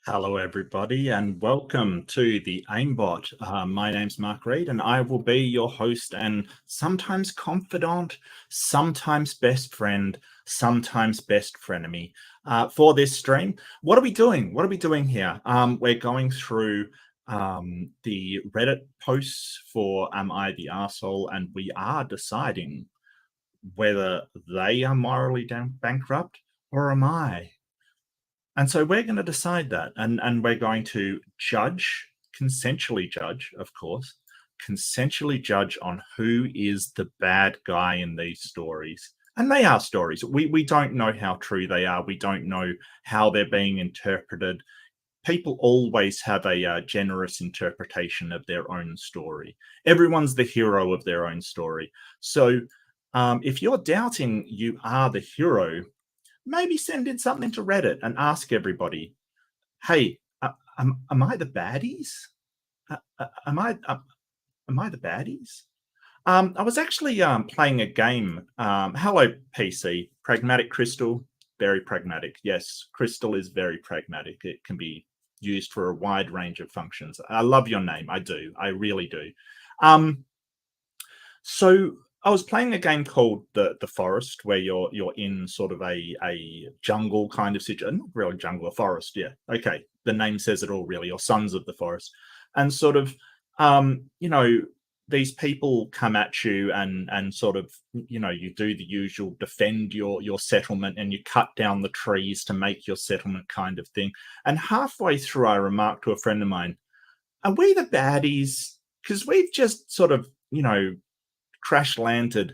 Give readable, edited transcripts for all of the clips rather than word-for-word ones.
Hello, everybody, and welcome to the AIMBOT. My name's Mark Reed, and I will be your host and sometimes confidant, sometimes best friend, sometimes best frenemy for this stream. What are we doing? What are we doing here? We're going through the Reddit posts for Am I the Arsehole? And we are deciding whether they are morally bankrupt or am I. And so we're going to decide that, and we're going to judge, consensually judge, of course, consensually judge on who is the bad guy in these stories. And they are stories. We don't know how true they are. We don't know how they're being interpreted. People always have a generous interpretation of their own story. Everyone's the hero of their own story. So if you're doubting you are the hero, maybe send in something to Reddit and ask everybody, hey, am I the baddies? Am I the baddies? I was actually playing a game. Hello, PC. Pragmatic Crystal, very pragmatic. Yes, Crystal is very pragmatic. It can be used for a wide range of functions. I love your name. I do. I really do. So I was playing a game called the Forest, where you're in sort of a jungle kind of situation. Not really jungle, a forest. Yeah. Okay. The name says it all, really. Or Sons of the Forest. And sort of, these people come at you and sort of, you do the usual defend your settlement, and you cut down the trees to make your settlement kind of thing. And halfway through, I remarked to a friend of mine, are we the baddies? Because we've just sort of, crash landed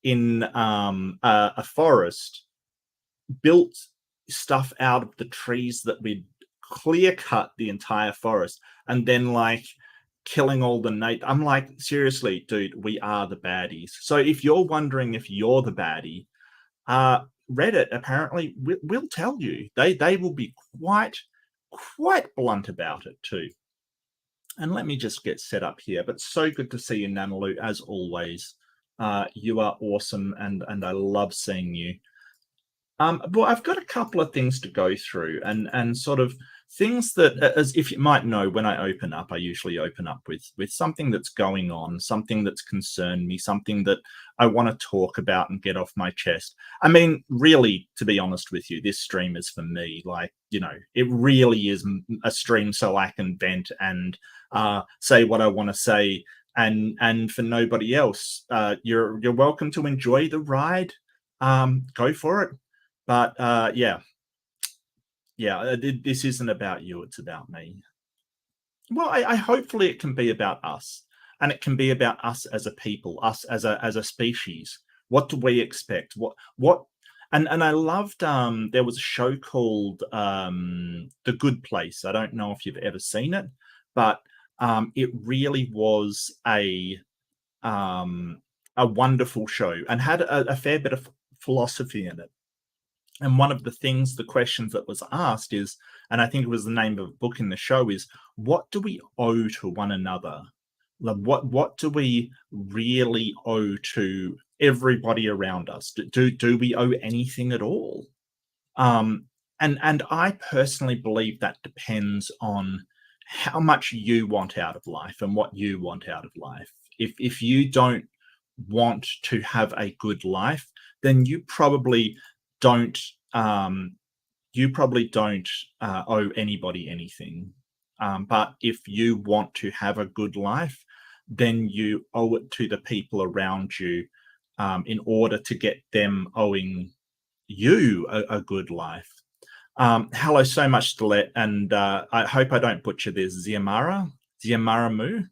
in a forest, built stuff out of the trees that we'd clear cut the entire forest, and then killing all the I'm like, seriously, dude, we are the baddies. So if you're wondering if you're the baddie, Reddit apparently will tell you. They will be quite blunt about it too. And let me just get set up here. But so good to see you, Nanalu, as always. You are awesome, and I love seeing you. But I've got a couple of things to go through, and sort of things that, as if you might know, when I open up, I usually open up with something that's going on, something that's concerned me, something that I want to talk about and get off my chest. I mean, really, to be honest with you, this stream is for me. It really is a stream so I can vent and say what I want to say, and for nobody else. You're welcome to enjoy the ride. Go for it. But this isn't about you, it's about me. Well, I hopefully it can be about us, and it can be about us as a people, us as a species. What do we expect? What and I loved there was a show called The Good Place. I don't know if you've ever seen it, but it really was a wonderful show, and had a fair bit of philosophy in it. And one of the questions that was asked is, and I think it was the name of a book in the show, is what do we owe to one another? What do we really owe to everybody around us? Do we owe anything at all? And I personally believe that depends on how much you want out of life and what you want out of life. If you don't want to have a good life, then you probably don't owe anybody anything. But if you want to have a good life, then you owe it to the people around you in order to get them owing you a good life. Hello so much, Stilette, and I hope I don't butcher this. Ziamaramu,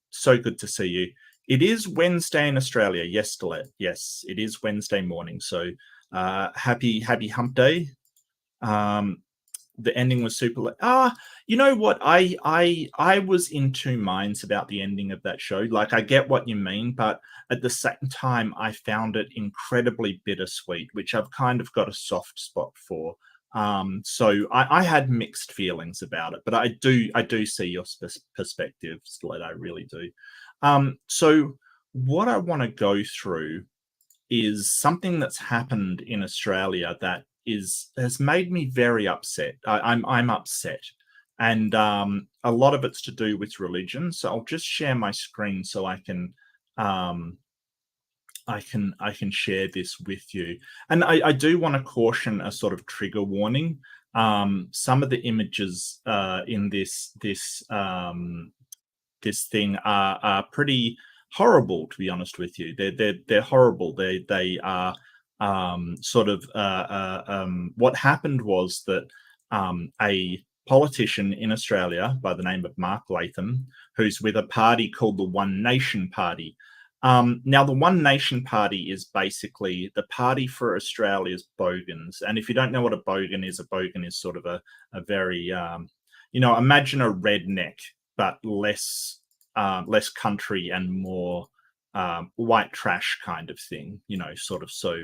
so good to see you. It is Wednesday in Australia. Yes, Stilette. Yes, it is Wednesday morning. So happy hump day. The ending was super. You know what? I was in two minds about the ending of that show. I get what you mean, but at the same time, I found it incredibly bittersweet, which I've kind of got a soft spot for. So I had mixed feelings about it, but I do see your perspective, Stilette. I really do. So what I want to go through is something that's happened in Australia that has made me very upset. I'm upset. and a lot of it's to do with religion. So I'll just share my screen so I can share this with you. And I do want to caution a sort of trigger warning. Some of the images in this thing are pretty horrible, to be honest with you. They're horrible. They are sort of what happened was that a politician in Australia by the name of Mark Latham, who's with a party called the One Nation Party. Now, the One Nation Party is basically the party for Australia's bogans. And if you don't know what a bogan is sort of a very, imagine a redneck, but less country and more white trash kind of thing, sort of. So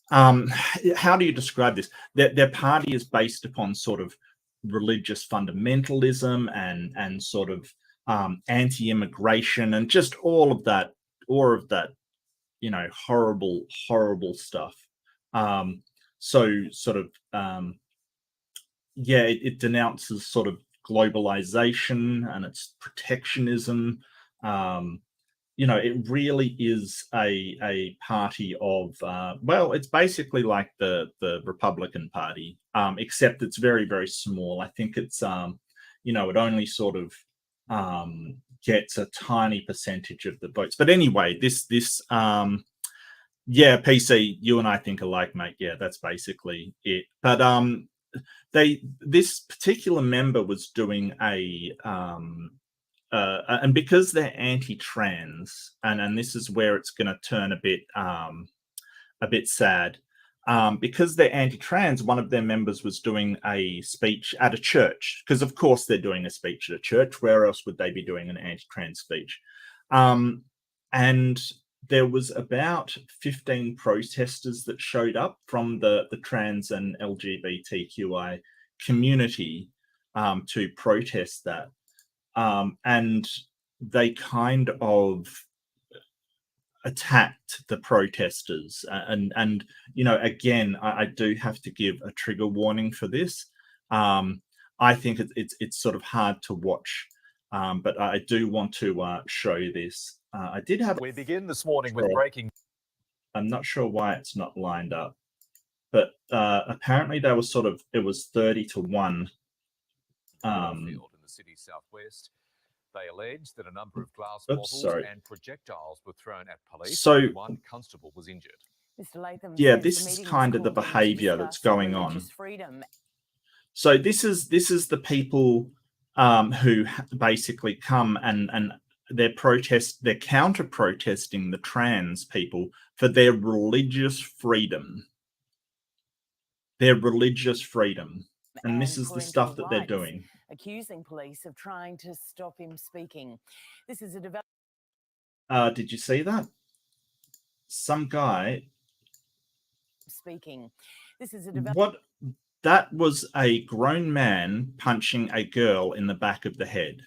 how do you describe this? Their party is based upon sort of religious fundamentalism and sort of anti-immigration and just all of that, horrible stuff. So sort of, it denounces sort of globalization and its protectionism. It really is a party of, it's basically like the Republican Party, except it's very, very small. I think it's, it only sort of gets a tiny percentage of the votes. But anyway, this PC, you and I think alike, mate. Yeah, that's basically it. But this particular member was doing and because they're anti-trans, and this is where it's going to turn a bit sad. Because they're anti-trans, one of their members was doing a speech at a church, because of course they're doing a speech at a church. Where else would they be doing an anti-trans speech? And there was about 15 protesters that showed up from the trans and LGBTQI community to protest that. And they kind of attacked the protesters, and again, I do have to give a trigger warning for this. I think it's sort of hard to watch, but I do want to show this. I did have. We begin this morning with breaking. I'm not sure why it's not lined up, but apparently they were sort of. It was 30-1. In the city's southwest. They allege that a number of glass bottles and projectiles were thrown at police. So one constable was injured. Mr. Latham, this is kind of the behaviour that's going on. So this is the people who basically come and they're counter protesting the trans people for their religious freedom. Their religious freedom. And this is the stuff that they're doing. Accusing police of trying to stop him speaking. This is a did you see that? Some guy speaking. This is a what? That was a grown man punching a girl in the back of the head.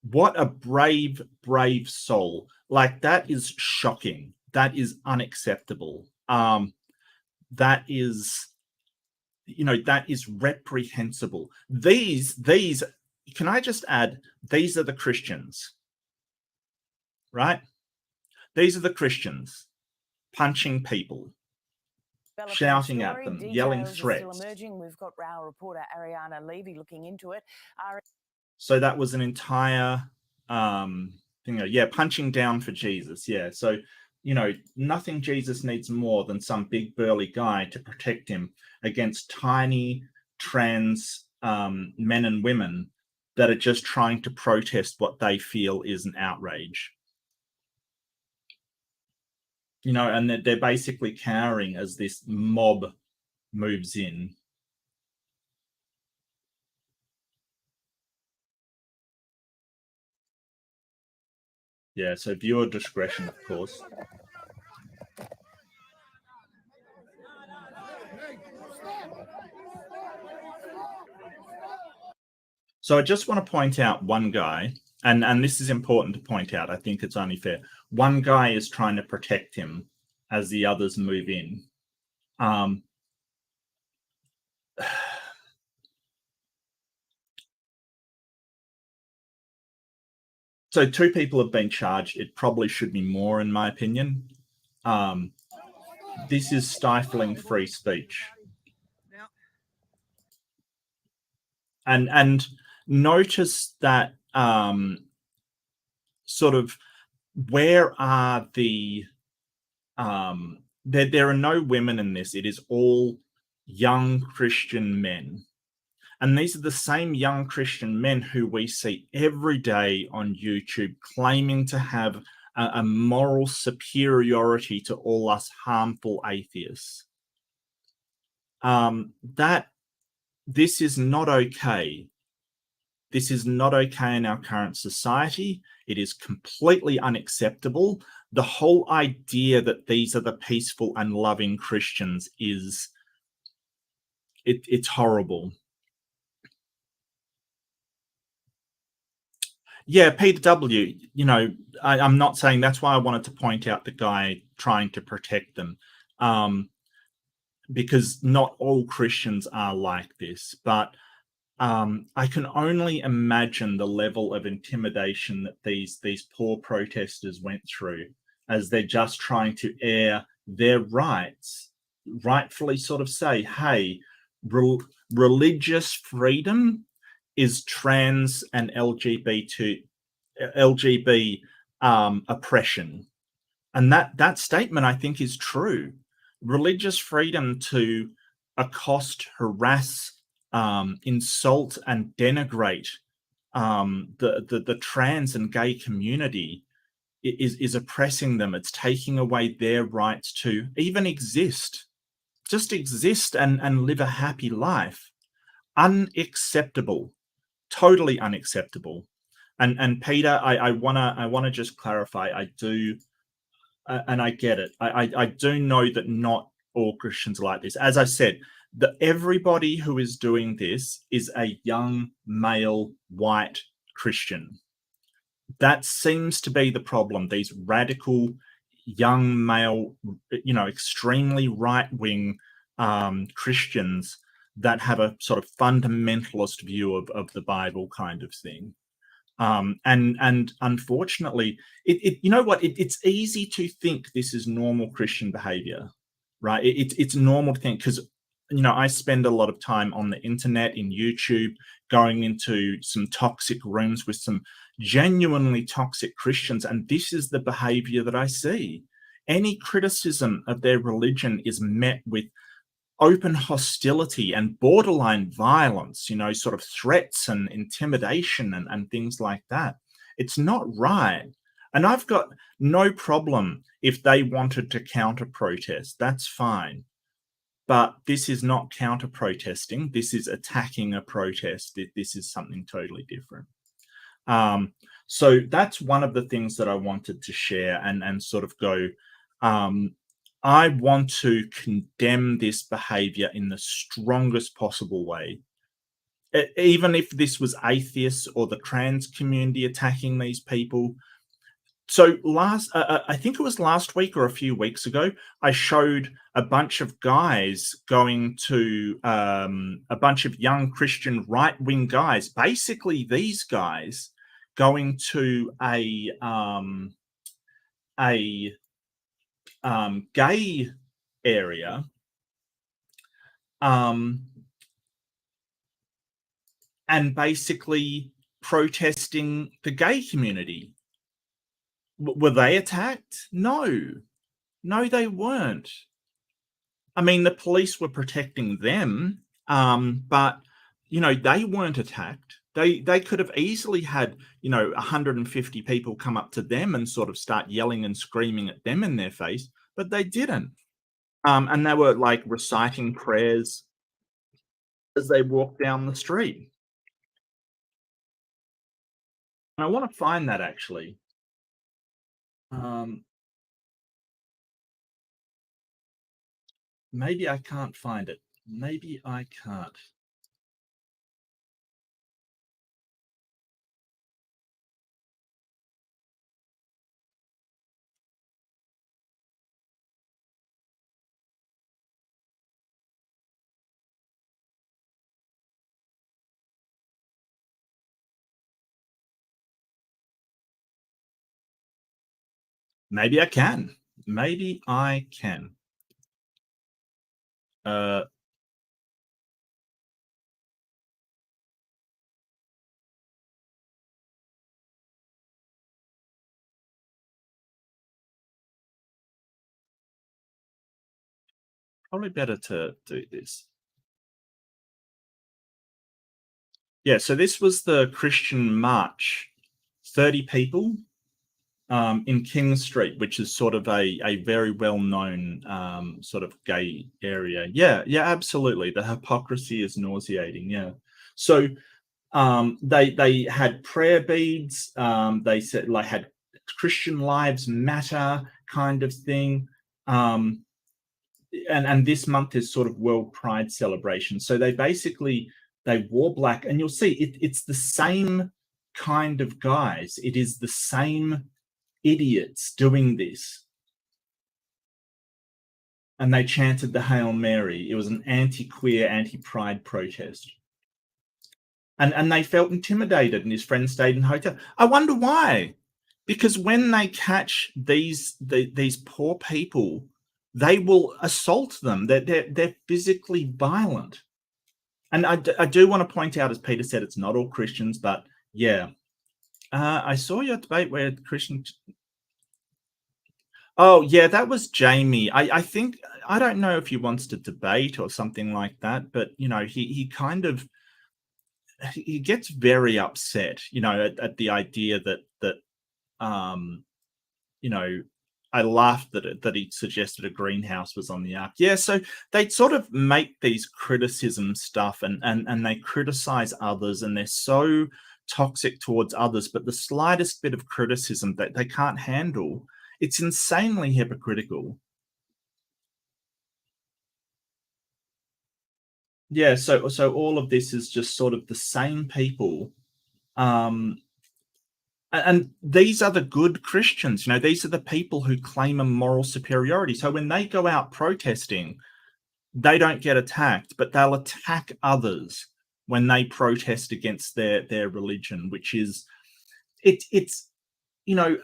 What a brave, brave soul. Like, that is shocking. That is unacceptable. That is, that is reprehensible. These, can I just add, these are the Christians, right? These are the Christians punching people, shouting at them, yelling threats. Still emerging. We've got our reporter Ariana Levy looking into it. So that was an entire punching down for Jesus. Yeah. So, nothing Jesus needs more than some big burly guy to protect him against tiny trans men and women that are just trying to protest what they feel is an outrage. And they're basically cowering as this mob moves in. Yeah, so viewer discretion, of course. So I just want to point out one guy, and this is important to point out. I think it's only fair. One guy is trying to protect him as the others move in. So 2 people have been charged. It probably should be more, in my opinion. This is stifling free speech. And notice that sort of where are the there are no women in this. It is all young Christian men. And these are the same young Christian men who we see every day on YouTube claiming to have a moral superiority to all us harmful atheists. This is not okay. This is not okay in our current society. It is completely unacceptable. The whole idea that these are the peaceful and loving Christians is it's horrible. Yeah, Peter W., you know, I'm not saying that's why I wanted to point out the guy trying to protect them, because not all Christians are like this. But I can only imagine the level of intimidation that these poor protesters went through as they're just trying to air their rights, rightfully sort of say, hey, religious freedom is trans and LGBT oppression. And that statement, I think, is true. Religious freedom to accost, harass, insult, and denigrate the trans and gay community is oppressing them. It's taking away their rights to even exist, just exist and live a happy life. Unacceptable, totally unacceptable. And Peter, I wanna just clarify. I do, and I get it. I do know that not all Christians are like this. As I said, everybody who is doing this is a young male white Christian. That seems to be the problem. These radical young male, you know, extremely right-wing Christians that have a sort of fundamentalist view of the Bible kind of thing. And unfortunately, you know what? It's easy to think this is normal Christian behavior, right? It's normal to think, because, you know, I spend a lot of time on the internet, in YouTube, going into some toxic rooms with some genuinely toxic Christians, and this is the behavior that I see. Any criticism of their religion is met with open hostility and borderline violence, you know, sort of threats and intimidation and things like that. It's not right. And I've got no problem if they wanted to counter protest. That's fine. But this is not counter protesting. This is attacking a protest. This is something totally different. So that's one of the things that I wanted to share and sort of go, I want to condemn this behavior in the strongest possible way. Even if this was atheists or the trans community attacking these people. So I think it was last week or a few weeks ago, I showed a bunch of guys going to a bunch of young Christian right-wing guys, basically these guys going to a gay area, and basically protesting the gay community. Were they attacked? No, they weren't. I mean, the police were protecting them, but, you know, they weren't attacked. They could have easily had, you know, 150 people come up to them and sort of start yelling and screaming at them in their face, but they didn't. And they were like reciting prayers as they walked down the street. And I want to find that actually. Maybe I can't find it. Maybe I can't. Maybe I can. Maybe I can. Probably better to do this. Yeah, so this was the Christian March. 30 people in King Street, which is sort of a very well-known sort of gay area. Yeah, absolutely. The hypocrisy is nauseating. Yeah. So they had prayer beads. They said like had Christian Lives Matter kind of thing. And this month is sort of World Pride celebration. So they wore black, and you'll see it's the same kind of guys. It is the same idiots doing this. And they chanted the Hail Mary. It was an anti-queer, anti-pride protest. And they felt intimidated, and his friend stayed in hotel. I wonder why. Because when they catch these poor people, they will assault them. They're physically violent. And I do want to point out, as Peter said, it's not all Christians, but yeah. I saw your debate where Christians... Oh, yeah, that was Jamie. I think, I don't know if he wants to debate or something like that, but, you know, he kind of, he gets very upset, you know, at the idea that you know, I laughed that he suggested a greenhouse was on the ark. Yeah, so they sort of make these criticism stuff and they criticize others, and they're so toxic towards others, but the slightest bit of criticism that they can't handle. It's insanely hypocritical. Yeah, so all of this is just sort of the same people. And these are the good Christians, you know, these are the people who claim a moral superiority. So when they go out protesting, they don't get attacked, but they'll attack others when they protest against their religion, which is, it's you know,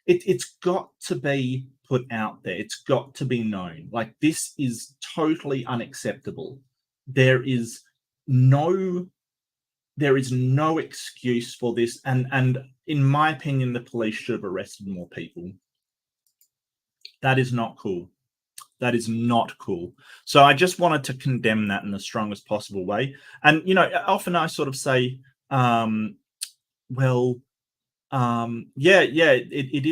it's got to be put out there. It's got to be known. Like, this is totally unacceptable. There is no excuse for this, and in my opinion, the police should have arrested more people. That is not cool. That is not cool. So I just wanted to condemn that in the strongest possible way. And, you know, often I sort of say, well, it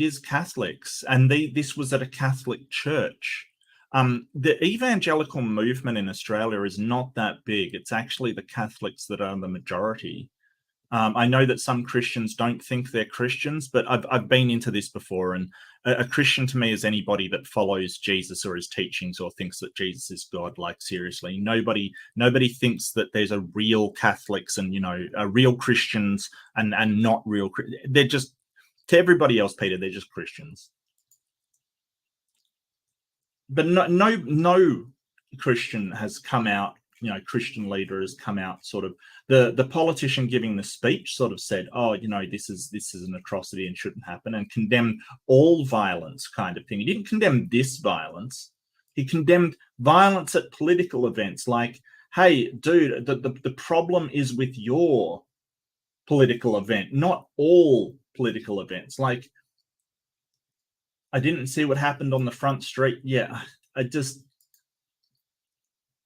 is Catholics, and this was at a Catholic church. The evangelical movement in Australia is not that big. It's actually the Catholics that are the majority. I know that some Christians don't think they're Christians, but I've been into this before, and a Christian to me is anybody that follows Jesus or his teachings or thinks that Jesus is God. Like, seriously, nobody thinks that there's a real Catholics and, you know, real Christians and not real. They're just, to everybody else, Peter, they're just Christians. But no Christian has come out, you know, Christian leader has come out, sort of, the politician giving the speech sort of said, oh, you know, this is an atrocity and shouldn't happen, and condemned all violence kind of thing. He didn't condemn this violence. He condemned violence at political events. Like, hey, dude, the problem is with your political event, not all political events. Like, I didn't see what happened on the front street. Yeah,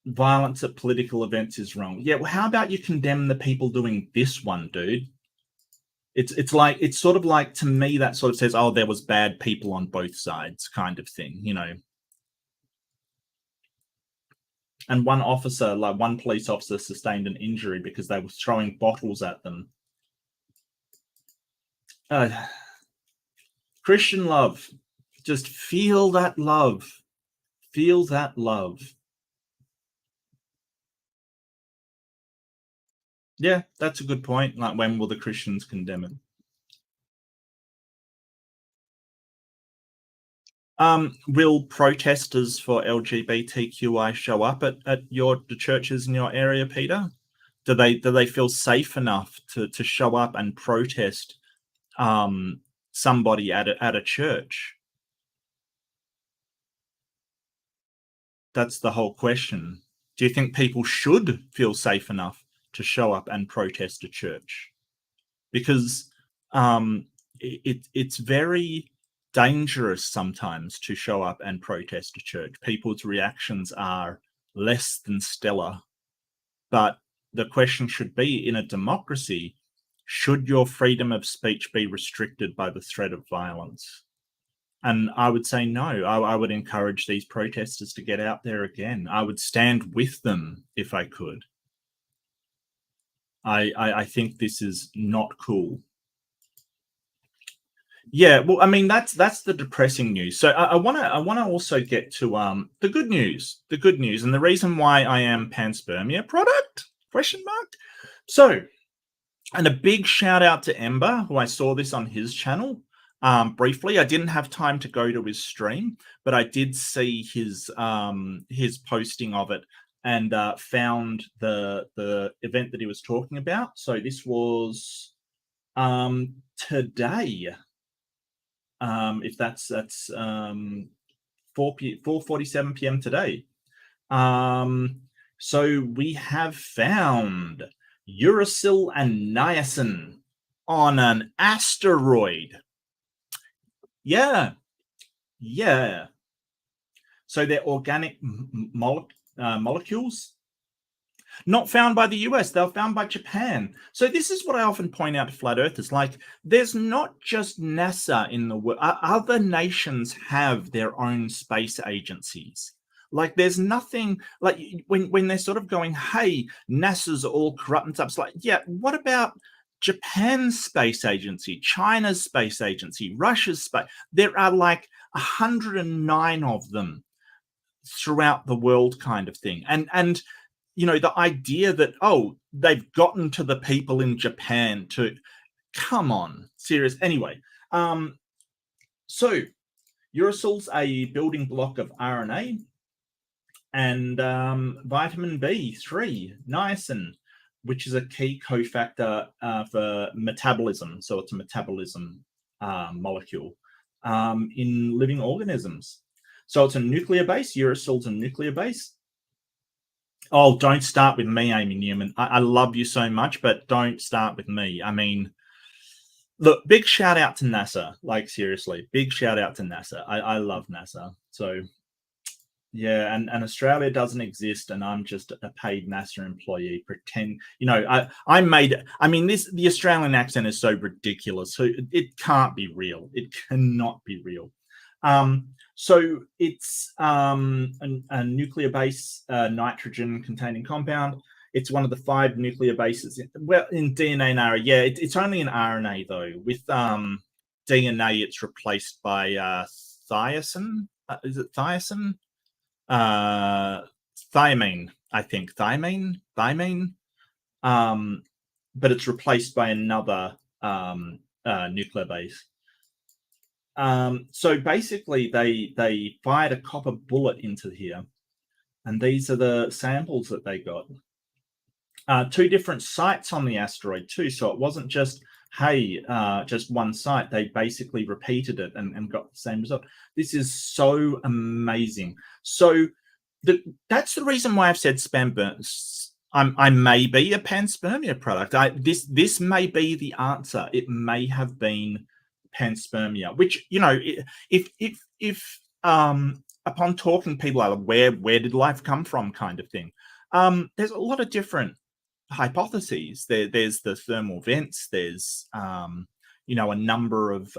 violence at political events is wrong. Yeah, well, how about you condemn the people doing this one, dude? It's sort of like, to me, that sort of says, oh, there was bad people on both sides kind of thing, you know. And one police officer sustained an injury because they were throwing bottles at them. Christian love. Just feel that love. Feel that love. Yeah, that's a good point. Like, when will the Christians condemn it? Will protesters for LGBTQI show up at the churches in your area, Peter? Do they feel safe enough to show up and protest somebody at a church? That's the whole question. Do you think people should feel safe enough to show up and protest a church? Because it's very dangerous sometimes to show up and protest a church. People's reactions are less than stellar. But the question should be, in a democracy, should your freedom of speech be restricted by the threat of violence? And I would say no. I would encourage these protesters to get out there again. I would stand with them if I could. I think this is not cool. Yeah, well, I mean, that's the depressing news. So I want to also get to the good news. The good news, and the reason why I am panspermia product ? So, and a big shout out to Ember, who I saw this on his channel briefly. I didn't have time to go to his stream, but I did see his posting of it and found the event that he was talking about. So this was today. If that's 4:47 p.m. today. So we have found uracil and niacin on an asteroid. Yeah. So they're organic molecules. Not found by the US, they were found by Japan. So this is what I often point out to flat earthers. Like, there's not just NASA in the world. Other nations have their own space agencies. Like, there's nothing, like, when they're sort of going, hey, NASA's all corrupt and stuff, it's like, yeah, what about Japan's space agency, China's space agency, Russia's space? There are like 109 of them throughout the world, kind of thing. And you know, the idea that, oh, they've gotten to the people in Japan to, come on, serious. Anyway, so uracil's a building block of RNA, and vitamin B3, niacin, which is a key cofactor for metabolism. So it's a metabolism molecule in living organisms. So it's a nuclear base. Uracil's a nuclear base. Oh, don't start with me, Amy Newman. I love you so much, but don't start with me. I mean, look, big shout out to NASA. Like, seriously, big shout out to NASA. I love NASA. So, yeah, and Australia doesn't exist, and I'm just a paid NASA employee. Pretend, you know, I mean, the Australian accent is so ridiculous. So it can't be real. It cannot be real. So it's a nuclear base nitrogen containing compound. It's one of the 5 nuclear bases. Well, in DNA and RNA, yeah, it's only in RNA though. With DNA, it's replaced by thiacin. Is it thiacin? Thiamine, I think. Thiamine. But it's replaced by another nuclear base. So basically, they fired a copper bullet into here, and these are the samples that they got. 2 different sites on the asteroid too, so it wasn't just, hey, just one site. They basically repeated it and got the same result. This is so amazing. So that's the reason why I've said I may be a panspermia product. This may be the answer. It may have been panspermia, which, you know, if upon talking to people, where did life come from, kind of thing, there's a lot of different hypotheses. There's the thermal vents, there's you know, a number of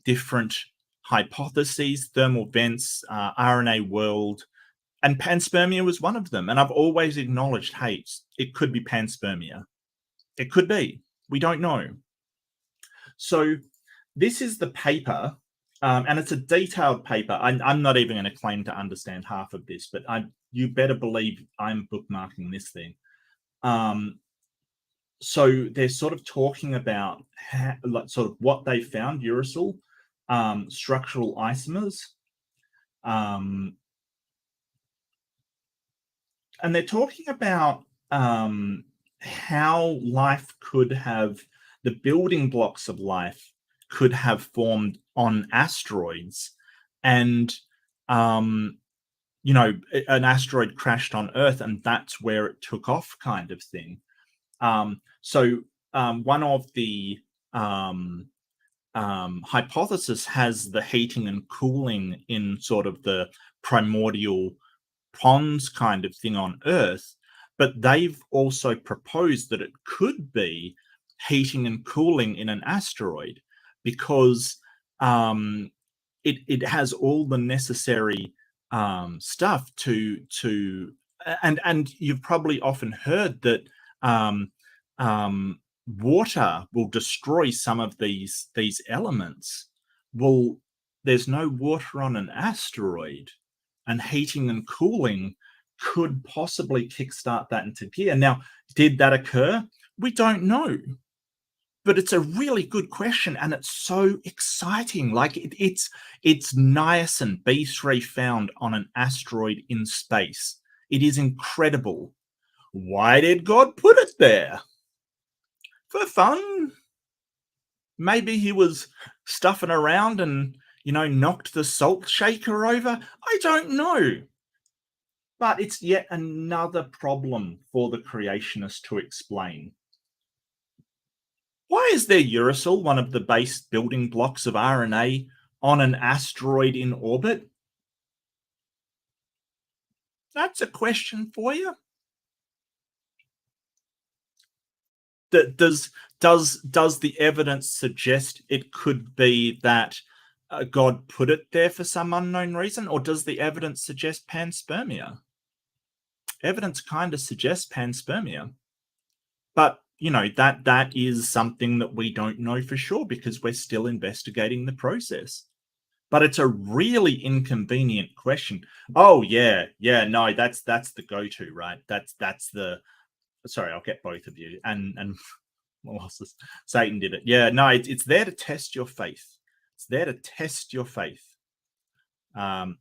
different hypotheses, thermal vents, RNA world, and panspermia was one of them. And I've always acknowledged, hey, it could be panspermia. It could be. We don't know. So this is the paper, and it's a detailed paper. I'm not even going to claim to understand half of this, but you better believe I'm bookmarking this thing. So they're sort of talking about sort of what they found, uracil, structural isomers, and they're talking about how life could have, the building blocks of life could have formed on asteroids, and you know, an asteroid crashed on Earth and that's where it took off, kind of thing. So one of the hypothesis has the heating and cooling in sort of the primordial ponds kind of thing on Earth, but they've also proposed that it could be heating and cooling in an asteroid because it has all the necessary stuff to and you've probably often heard that water will destroy some of these elements. Well, there's no water on an asteroid, and heating and cooling could possibly kickstart that into gear. Now, did that occur? We don't know. But it's a really good question, and it's so exciting. Like it's niacin B3 found on an asteroid in space. It is incredible. Why did God put it there? For fun? Maybe he was stuffing around and, you know, knocked the salt shaker over. I don't know. But it's yet another problem for the creationists to explain. Why is there uracil, one of the base building blocks of RNA, on an asteroid in orbit? That's a question for you. Does the evidence suggest it could be that God put it there for some unknown reason, or does the evidence suggest panspermia? Evidence kind of suggests panspermia, but you know, that is something that we don't know for sure because we're still investigating the process. But it's a really inconvenient question. Oh yeah, no, that's the go-to, right? That's the. Sorry, I'll get both of you. And Molossus, Satan did it. Yeah, no, it's there to test your faith. It's there to test your faith. As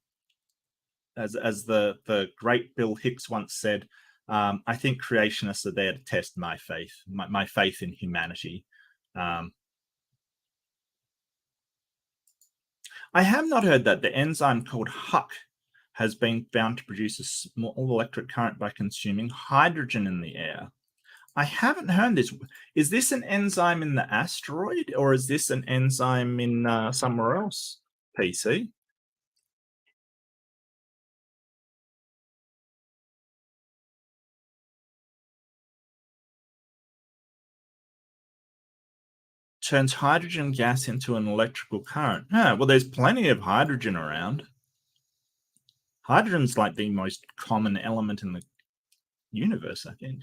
the great Bill Hicks once said, I think creationists are there to test my faith, my faith in humanity. I have not heard that the enzyme called Huck has been found to produce a small electric current by consuming hydrogen in the air. I haven't heard this. Is this an enzyme in the asteroid, or is this an enzyme in somewhere else? PC? Turns hydrogen gas into an electrical current. Well, there's plenty of hydrogen around. Hydrogen's like the most common element in the universe, I think.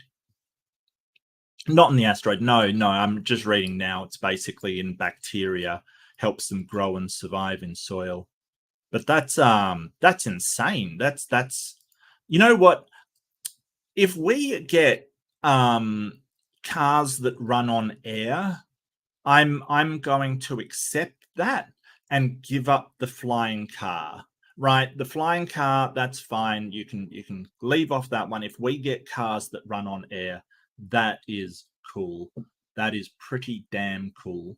Not in the asteroid. No, I'm just reading now. It's basically in bacteria, helps them grow and survive in soil. But that's insane. That's you know what? If we get cars that run on air, I'm going to accept that and give up the flying car. Right, the flying car, that's fine. You can leave off that one. If we get cars that run on air, that is cool. That is pretty damn cool.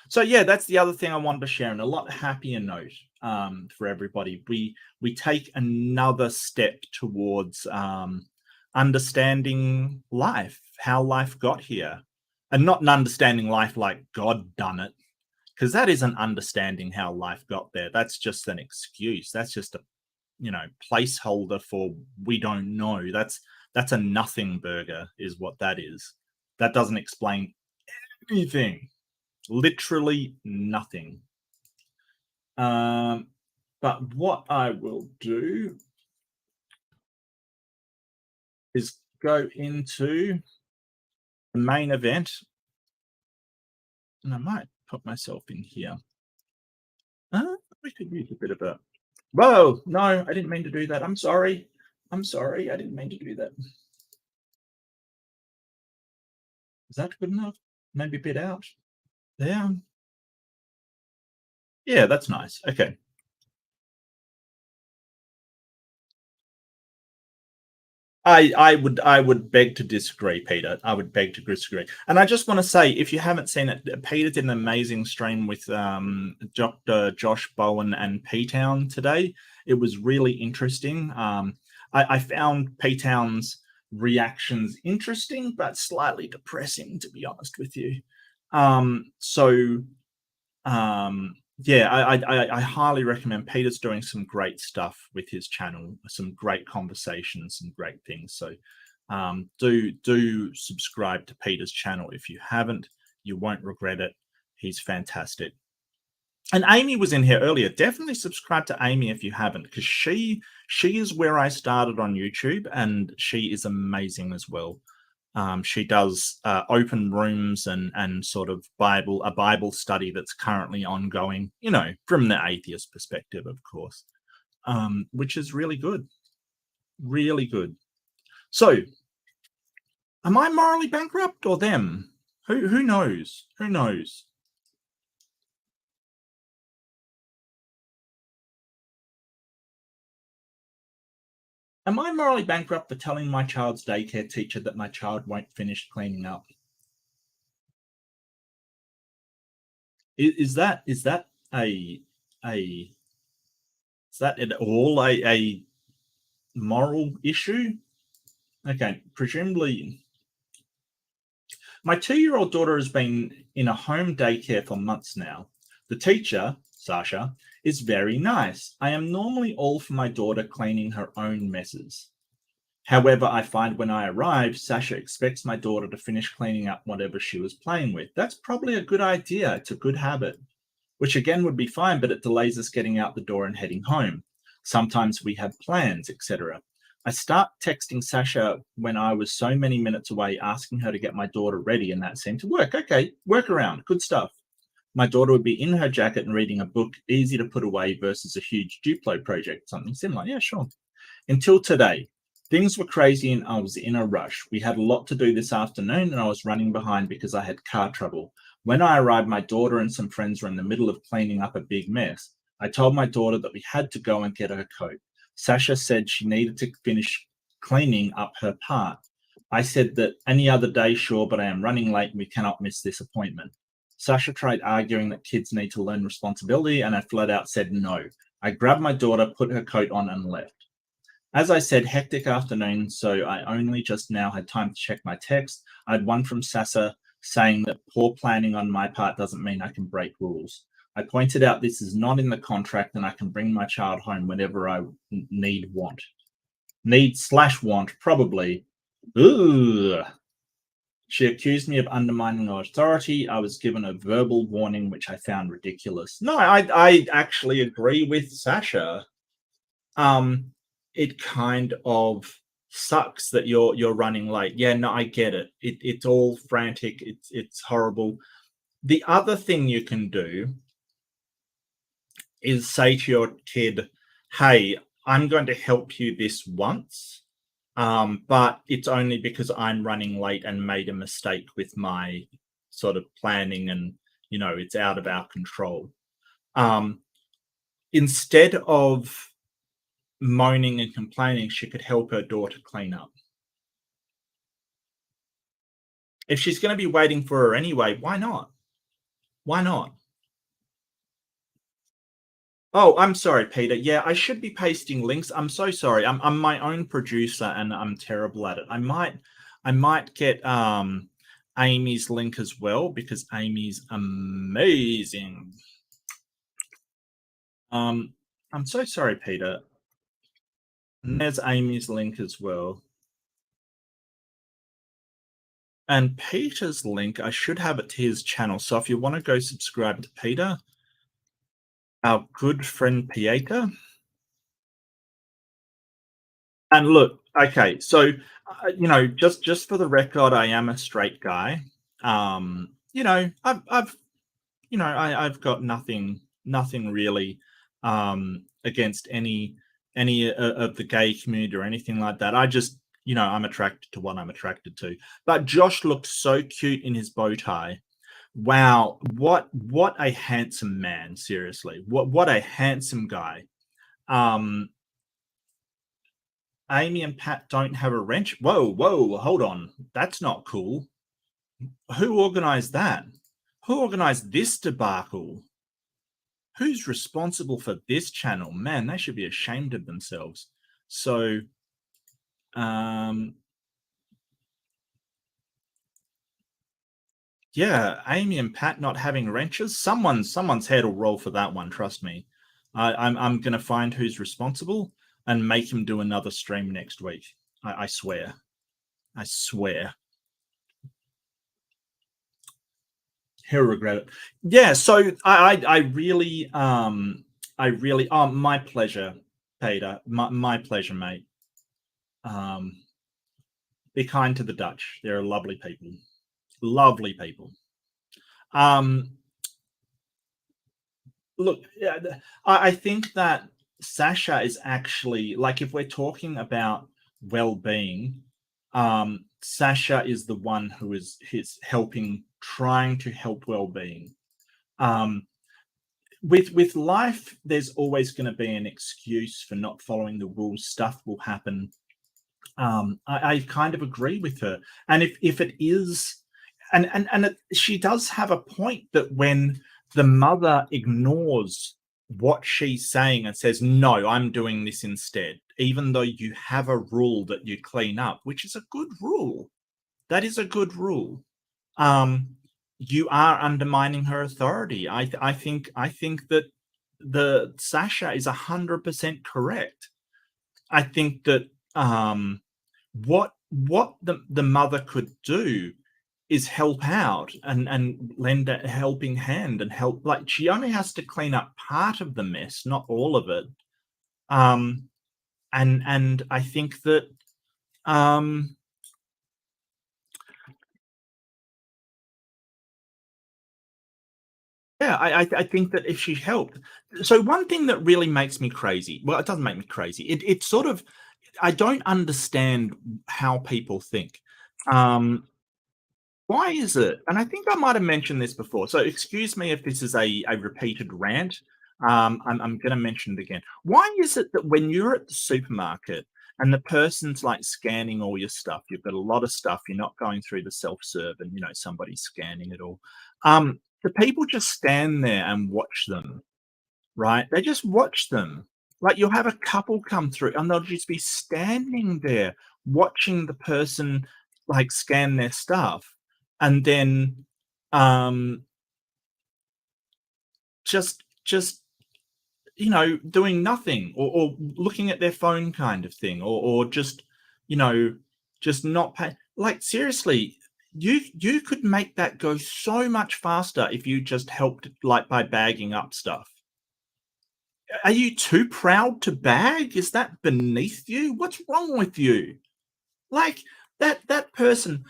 So yeah, that's the other thing I wanted to share. And a lot happier note for everybody. We take another step towards understanding life, how life got here, and not an understanding life like God done it. Because that isn't understanding how life got there. That's just an excuse. That's just a, you know, placeholder for we don't know. That's a nothing burger is what that is. That doesn't explain anything. Literally nothing. But what I will do is go into the main event. And I might put myself in here. We could use a bit of a... Whoa, no, I didn't mean to do that. I'm sorry. I didn't mean to do that. Is that good enough? Maybe a bit out there. Yeah, that's nice. Okay. I would beg to disagree, Peter. I would beg to disagree. And I just want to say, if you haven't seen it, Peter did an amazing stream with Dr. Josh Bowen and P-Town today. It was really interesting. I found P-Town's reactions interesting, but slightly depressing, to be honest with you. Yeah, I highly recommend. Peter's doing some great stuff with his channel, some great conversations, some great things. So do subscribe to Peter's channel if you haven't. You won't regret it. He's fantastic. And Amy was in here earlier. Definitely subscribe to Amy if you haven't, because she is where I started on YouTube, and she is amazing as well. She does open rooms and sort of a Bible study that's currently ongoing, you know, from the atheist perspective, of course, which is really good. Really good. So, am I morally bankrupt or them? Who knows? Who knows? Am I morally bankrupt for telling my child's daycare teacher that my child won't finish cleaning up? Is that at all a moral issue? Okay, presumably. My 2-year-old daughter has been in a home daycare for months now. The teacher, Sasha, is very nice. I am normally all for my daughter cleaning her own messes. However, I find when I arrive, Sasha expects my daughter to finish cleaning up whatever she was playing with. That's probably a good idea. It's a good habit, which again would be fine, but it delays us getting out the door and heading home. Sometimes we have plans, etc. I start texting Sasha when I was so many minutes away, asking her to get my daughter ready, and that seemed to work. Okay, work around. Good stuff. My daughter would be in her jacket and reading a book, easy to put away versus a huge Duplo project, something similar. Yeah, sure. Until today. Things were crazy and I was in a rush. We had a lot to do this afternoon and I was running behind because I had car trouble. When I arrived, my daughter and some friends were in the middle of cleaning up a big mess. I told my daughter that we had to go and get her coat. Sasha said she needed to finish cleaning up her part. I said that any other day, sure, but I am running late and we cannot miss this appointment. Sasha tried arguing that kids need to learn responsibility and I flat out said no. I grabbed my daughter, put her coat on and left. As I said, hectic afternoon, so I only just now had time to check my text. I had one from Sasha saying that poor planning on my part doesn't mean I can break rules. I pointed out this is not in the contract and I can bring my child home whenever I want, probably. Ugh. She accused me of undermining her authority. I was given a verbal warning, which I found ridiculous. No, I actually agree with Sasha. It kind of sucks that you're running late. Yeah, no, I get it. It's all frantic. It's horrible. The other thing you can do is say to your kid, hey, I'm going to help you this once, but it's only because I'm running late and made a mistake with my sort of planning and, you know, it's out of our control. Instead of moaning and complaining, she could help her daughter clean up. If she's going to be waiting for her anyway, why not? Why not? Oh, I'm sorry, Peter. Yeah, I should be pasting links. I'm so sorry. I'm my own producer and I'm terrible at it. I might get Amy's link as well because Amy's amazing. I'm so sorry, Peter. And there's Amy's link as well. And Peter's link, I should have it to his channel. So if you want to go subscribe to Peter, our good friend Pieta. And look, okay, so you know, just for the record, I am a straight guy. You know, I've got nothing really against any of the gay community or anything like that. I just, you know, I'm attracted to what I'm attracted to. But Josh looks so cute in his bow tie. Wow, what a handsome man, seriously. What a handsome guy. Amy and Pat don't have a wrench. Whoa, hold on. That's not cool. Who organized that? Who organized this debacle? Who's responsible for this channel? Man, they should be ashamed of themselves. So, yeah, Amy and Pat not having wrenches. Someone's head will roll for that one. Trust me. I'm gonna find who's responsible and make him do another stream next week. I swear. I swear. He'll regret it. Yeah. So I really my pleasure, Peter. My pleasure, mate. Be kind to the Dutch. They're lovely people. Lovely people. Look, yeah, I think that Sasha is actually, like, if we're talking about well-being, Sasha is the one who is helping, trying to help well-being. With life, there's always going to be an excuse for not following the rules. Stuff will happen. I kind of agree with her, and if it is, she does have a point that when the mother ignores what she's saying and says, no, I'm doing this instead, even though you have a rule that you clean up, which is a good rule. That is a good rule. You are undermining her authority. I think that the Sasha is 100% correct. I think that what the mother could do is help out and lend a helping hand and help. Like, she only has to clean up part of the mess, not all of it. And I think that yeah, I think that if she helped. So one thing that really makes me crazy, well, it doesn't make me crazy. It sort of, I don't understand how people think. Why is it? And I think I might have mentioned this before. So excuse me if this is a repeated rant. I'm going to mention it again. Why is it that when you're at the supermarket and the person's like scanning all your stuff, you've got a lot of stuff, you're not going through the self-serve and, somebody's scanning it all. The people just stand there and watch them, right? They just watch them. Like, you'll have a couple come through and they'll just be standing there watching the person like scan their stuff. And then just doing nothing or looking at their phone kind of thing, or just just not pay. Like, seriously, you could make that go so much faster if you just helped, like, by bagging up stuff. Are you too proud to bag? Is that beneath you? What's wrong with you? Like, that person,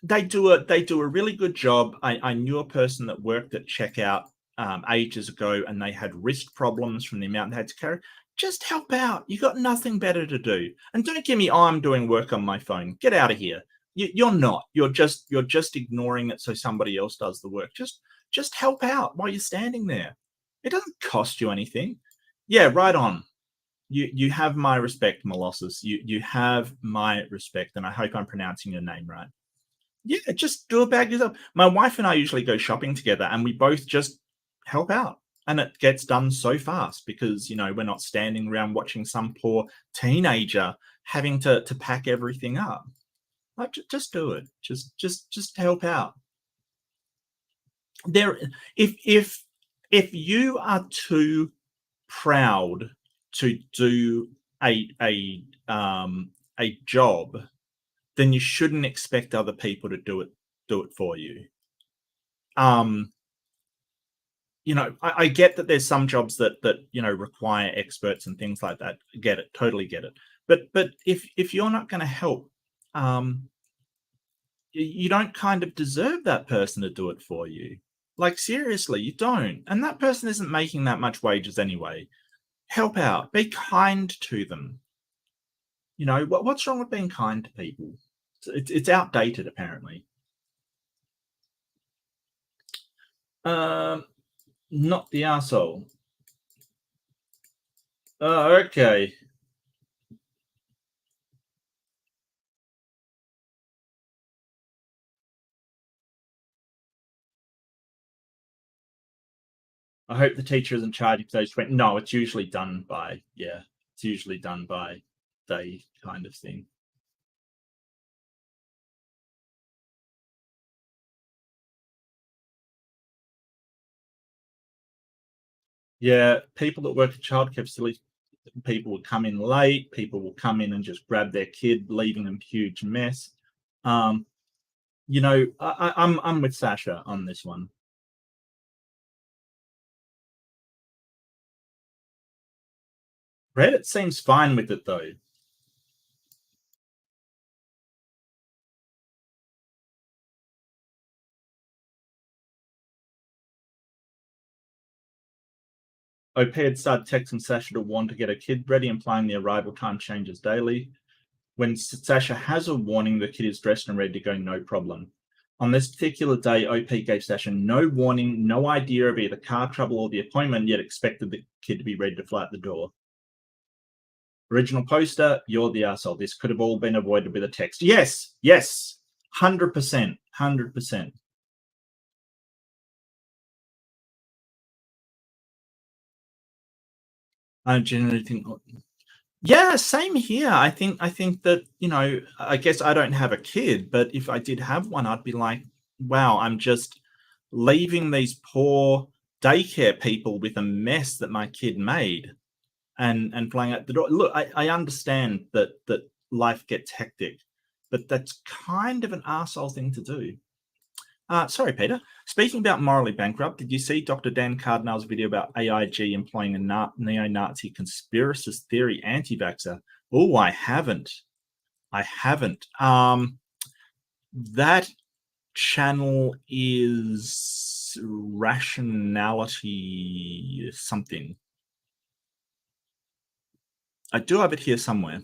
they do a really good job. I knew a person that worked at checkout ages ago, and they had wrist problems from the amount they had to carry. Just help out. You got nothing better to do. And don't give me, I'm doing work on my phone. Get out of here. You're not. You're just ignoring it so somebody else does the work. Just help out while you're standing there. It doesn't cost you anything. Yeah, right on. You have my respect, Molossus. You have my respect, and I hope I'm pronouncing your name right. Yeah, just do a bag yourself. My wife and I usually go shopping together, and we both just help out, and it gets done so fast because we're not standing around watching some poor teenager having to pack everything up. Like, just do it. Just help out. There, if you are too proud to do a job, then you shouldn't expect other people to do it for you. I get that there's some jobs that require experts and things like that. Get it, totally get it. But if you're not going to help, you don't kind of deserve that person to do it for you. Like, seriously, you don't. And that person isn't making that much wages anyway. Help out. Be kind to them. What's wrong with being kind to people? It's outdated, apparently. Not the arsehole. Oh, okay. I hope the teacher isn't charging for those 20. No, it's usually done by, yeah, it's usually done by day kind of thing. Yeah, people that work at childcare facilities, people will come in late, people will come in and just grab their kid, leaving them huge mess. You know, I'm with Sasha on this one. Reddit seems fine with it though. OP had started texting Sasha to warn to get her kid ready, implying the arrival time changes daily. When Sasha has a warning, the kid is dressed and ready to go, no problem. On this particular day, OP gave Sasha no warning, no idea of either car trouble or the appointment, yet expected the kid to be ready to fly out the door. Original poster, you're the asshole. This could have all been avoided with a text. Yes, 100%, 100%. I generally think, yeah, same here. I think that, you know, I guess I don't have a kid, but if I did have one, I'd be like, wow, I'm just leaving these poor daycare people with a mess that my kid made and flying out the door. Look, I understand that life gets hectic, but that's kind of an arsehole thing to do. Sorry, Peter. Speaking about morally bankrupt, did you see Dr. Dan Cardinal's video about AIG employing a neo-Nazi conspiracist theory anti-vaxxer? Oh, I haven't. That channel is Rationality something. I do have it here somewhere.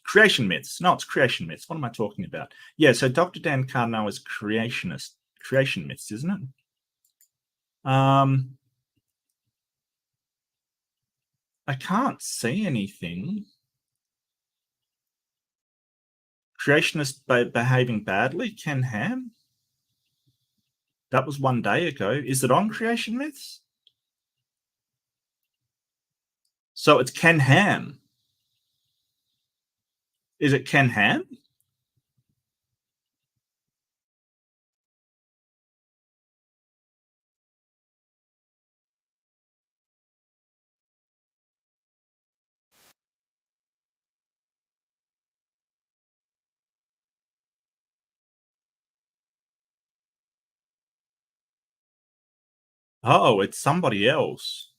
Creation myths. No, it's creation myths. What am I talking about? Yeah, so Dr. Dan Cardinal is creation myths, isn't it? I can't see anything. Creationists behaving badly, Ken Ham. That was 1 day ago. Is it on Creation Myths? So it's Ken Ham. Is it Ken Ham? Oh, it's somebody else.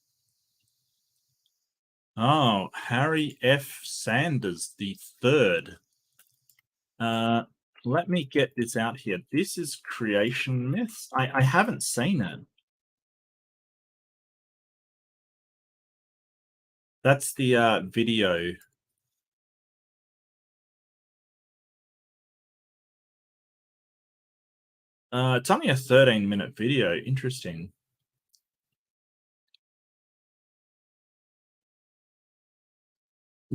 Oh, Harry F. Sanders the third. Let me get this out here. This is Creation Myths. I haven't seen it. That's the video. It's only a 13-minute video. Interesting.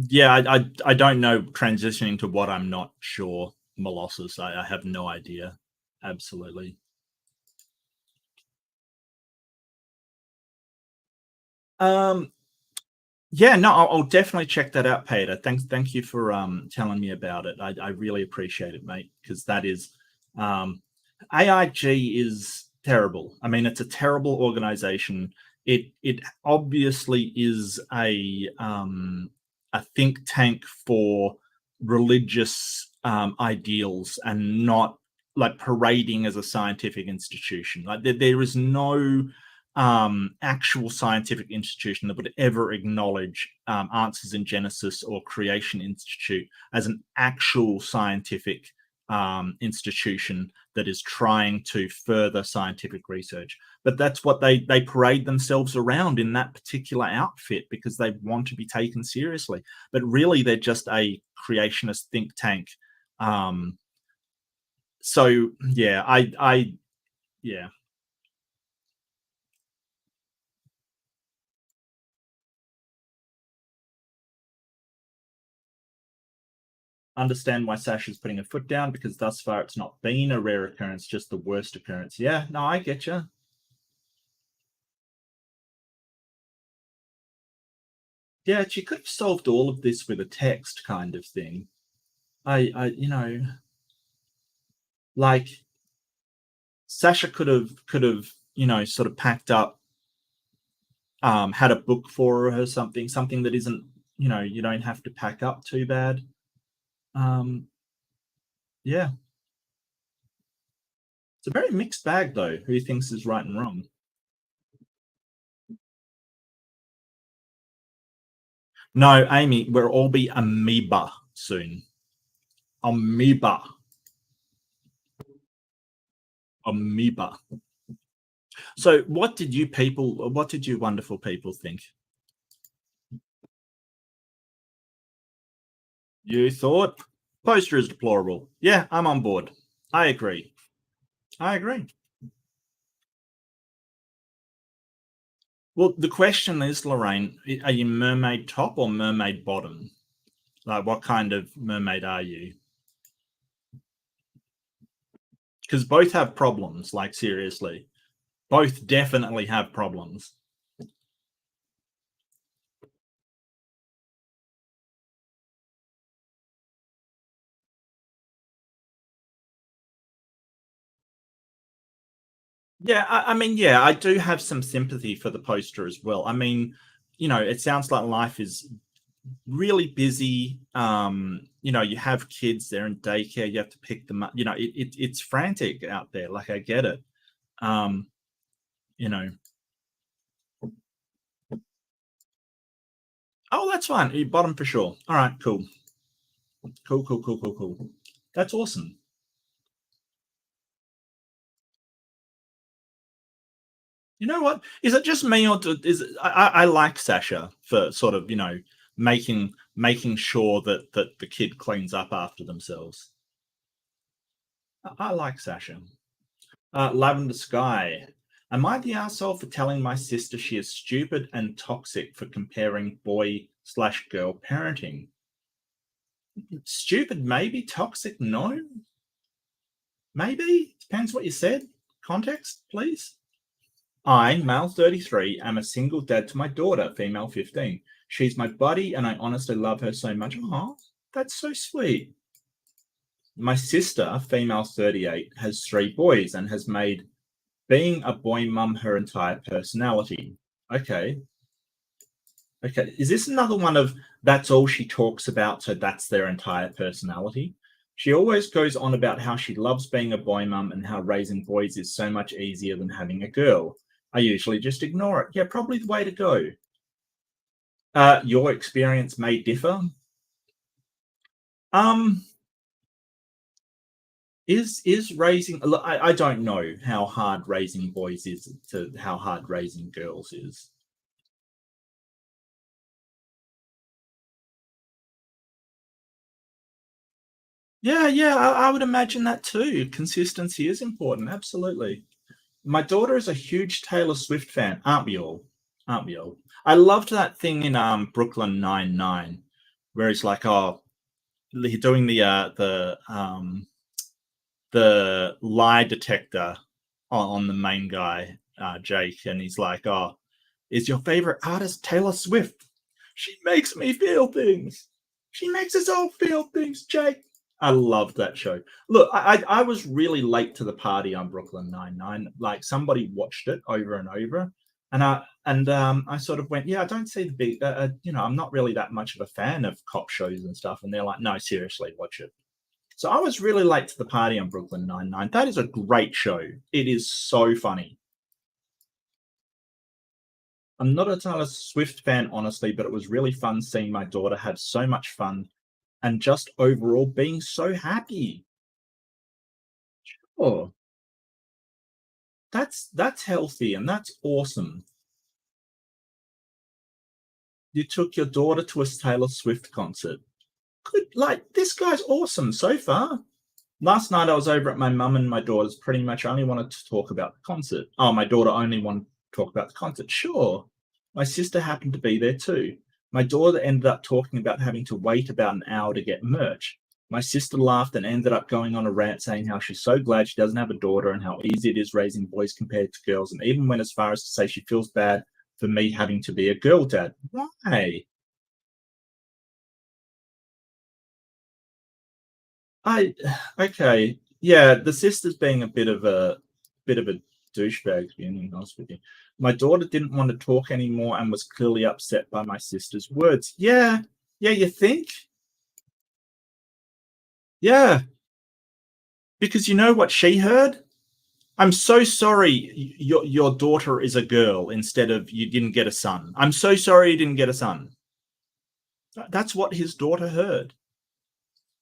Yeah, I don't know, transitioning to what I'm not sure. Molossus, I have no idea. Absolutely. Yeah, no, I'll definitely check that out, Peter. Thank you for telling me about it. I really appreciate it, mate, because that is AIG is terrible. I mean, it's a terrible organization. It obviously is a think tank for religious ideals and not like parading as a scientific institution. Like there is no actual scientific institution that would ever acknowledge Answers in Genesis or Creation Institute as an actual scientific institution that is trying to further scientific research. But that's what they parade themselves around in that particular outfit because they want to be taken seriously. But really, they're just a creationist think tank. So yeah, yeah. Understand why Sasha's putting her foot down because thus far it's not been a rare occurrence, just the worst occurrence. Yeah, no, I get you. Yeah, she could have solved all of this with a text kind of thing. You know, like Sasha could have, you know, sort of packed up, had a book for her or something that isn't, you know, you don't have to pack up too bad. Yeah. It's a very mixed bag, though, who thinks is right and wrong. No, Amy, we'll all be amoeba soon. Amoeba. So what did you wonderful people think? You thought poster is deplorable. Yeah, I'm on board. I agree. Well, the question is, Lorraine, are you mermaid top or mermaid bottom? Like, what kind of mermaid are you? Because both have problems, like, seriously. Both definitely have problems. Yeah, I mean, yeah, I do have some sympathy for the poster as well. I mean, you know, it sounds like life is really busy. You know, you have kids, they're in daycare, you have to pick them up. You know, it's frantic out there. Like, I get it. You know. Oh, that's fine. You bottom for sure. All right, cool. Cool. That's awesome. You know what? Is it just me, or is it, I like Sasha for sort of, you know, making sure that the kid cleans up after themselves. I like Sasha. Lavender Sky. Am I the asshole for telling my sister she is stupid and toxic for comparing boy/girl parenting? Stupid, maybe. Toxic, no. Maybe. Depends what you said. Context, please. I, male 33, am a single dad to my daughter, female 15. She's my buddy and I honestly love her so much. Oh, that's so sweet. My sister, female 38, has 3 boys and has made being a boy mum her entire personality. Okay. Is this another one of that's all she talks about, so that's their entire personality? She always goes on about how she loves being a boy mum and how raising boys is so much easier than having a girl. I usually just ignore it. Yeah, probably the way to go. Your experience may differ. Is raising, I don't know how hard raising boys is to how hard raising girls is. Yeah, I would imagine that too. Consistency is important, absolutely. My daughter is a huge Taylor Swift fan. Aren't we all? I loved that thing in Brooklyn Nine-Nine, where it's like, oh, doing the lie detector on the main guy, Jake, and he's like, oh, is your favorite artist Taylor Swift? She makes me feel things. She makes us all feel things, Jake. I loved that show. Look, I was really late to the party on Brooklyn Nine-Nine. Like, somebody watched it over and over, and I sort of went, yeah, I don't see the big, you know, I'm not really that much of a fan of cop shows and stuff. And they're like, no, seriously, watch it. So I was really late to the party on Brooklyn Nine-Nine. That is a great show. It is so funny. I'm not a Taylor Swift fan, honestly, but it was really fun seeing my daughter have so much fun and just overall being so happy. Oh, that's healthy and that's awesome. You took your daughter to a Taylor Swift concert. Good, like, this guy's awesome so far. Last night I was over at my mum and my daughter's, pretty much only wanted to talk about the concert. Oh, my daughter only wanted to talk about the concert. Sure. My sister happened to be there too. My daughter ended up talking about having to wait about an hour to get merch. My sister laughed and ended up going on a rant saying how she's so glad she doesn't have a daughter and how easy it is raising boys compared to girls, and even went as far as to say she feels bad for me having to be a girl dad. Why? Okay. Yeah, the sister's being a bit of a douchebag, to be honest with you. My daughter didn't want to talk anymore and was clearly upset by my sister's words. Yeah, you think? Yeah, because you know what she heard? I'm so sorry your daughter is a girl instead of you didn't get a son. I'm so sorry you didn't get a son. That's what his daughter heard.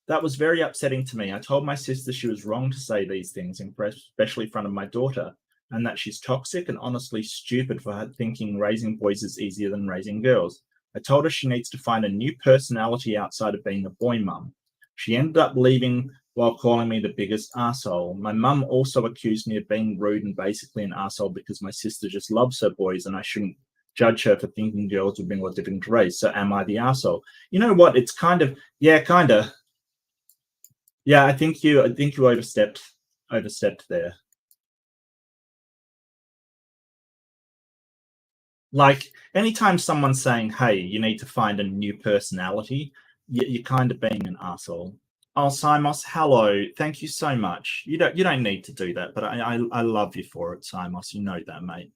That was very upsetting to me. I told my sister she was wrong to say these things, especially in front of my daughter, and that she's toxic and honestly stupid for her thinking raising boys is easier than raising girls. I told her she needs to find a new personality outside of being a boy mum. She ended up leaving while calling me the biggest asshole. My mum also accused me of being rude and basically an asshole because my sister just loves her boys and I shouldn't judge her for thinking girls would be more difficult to raise. So am I the asshole? You know what? It's kind of, yeah, kind of. Yeah, I think you overstepped there. Like anytime someone's saying, "Hey, you need to find a new personality," you're kind of being an asshole. Oh, Simos, hello. Thank you so much. You don't need to do that, but I love you for it, Simos. You know that, mate.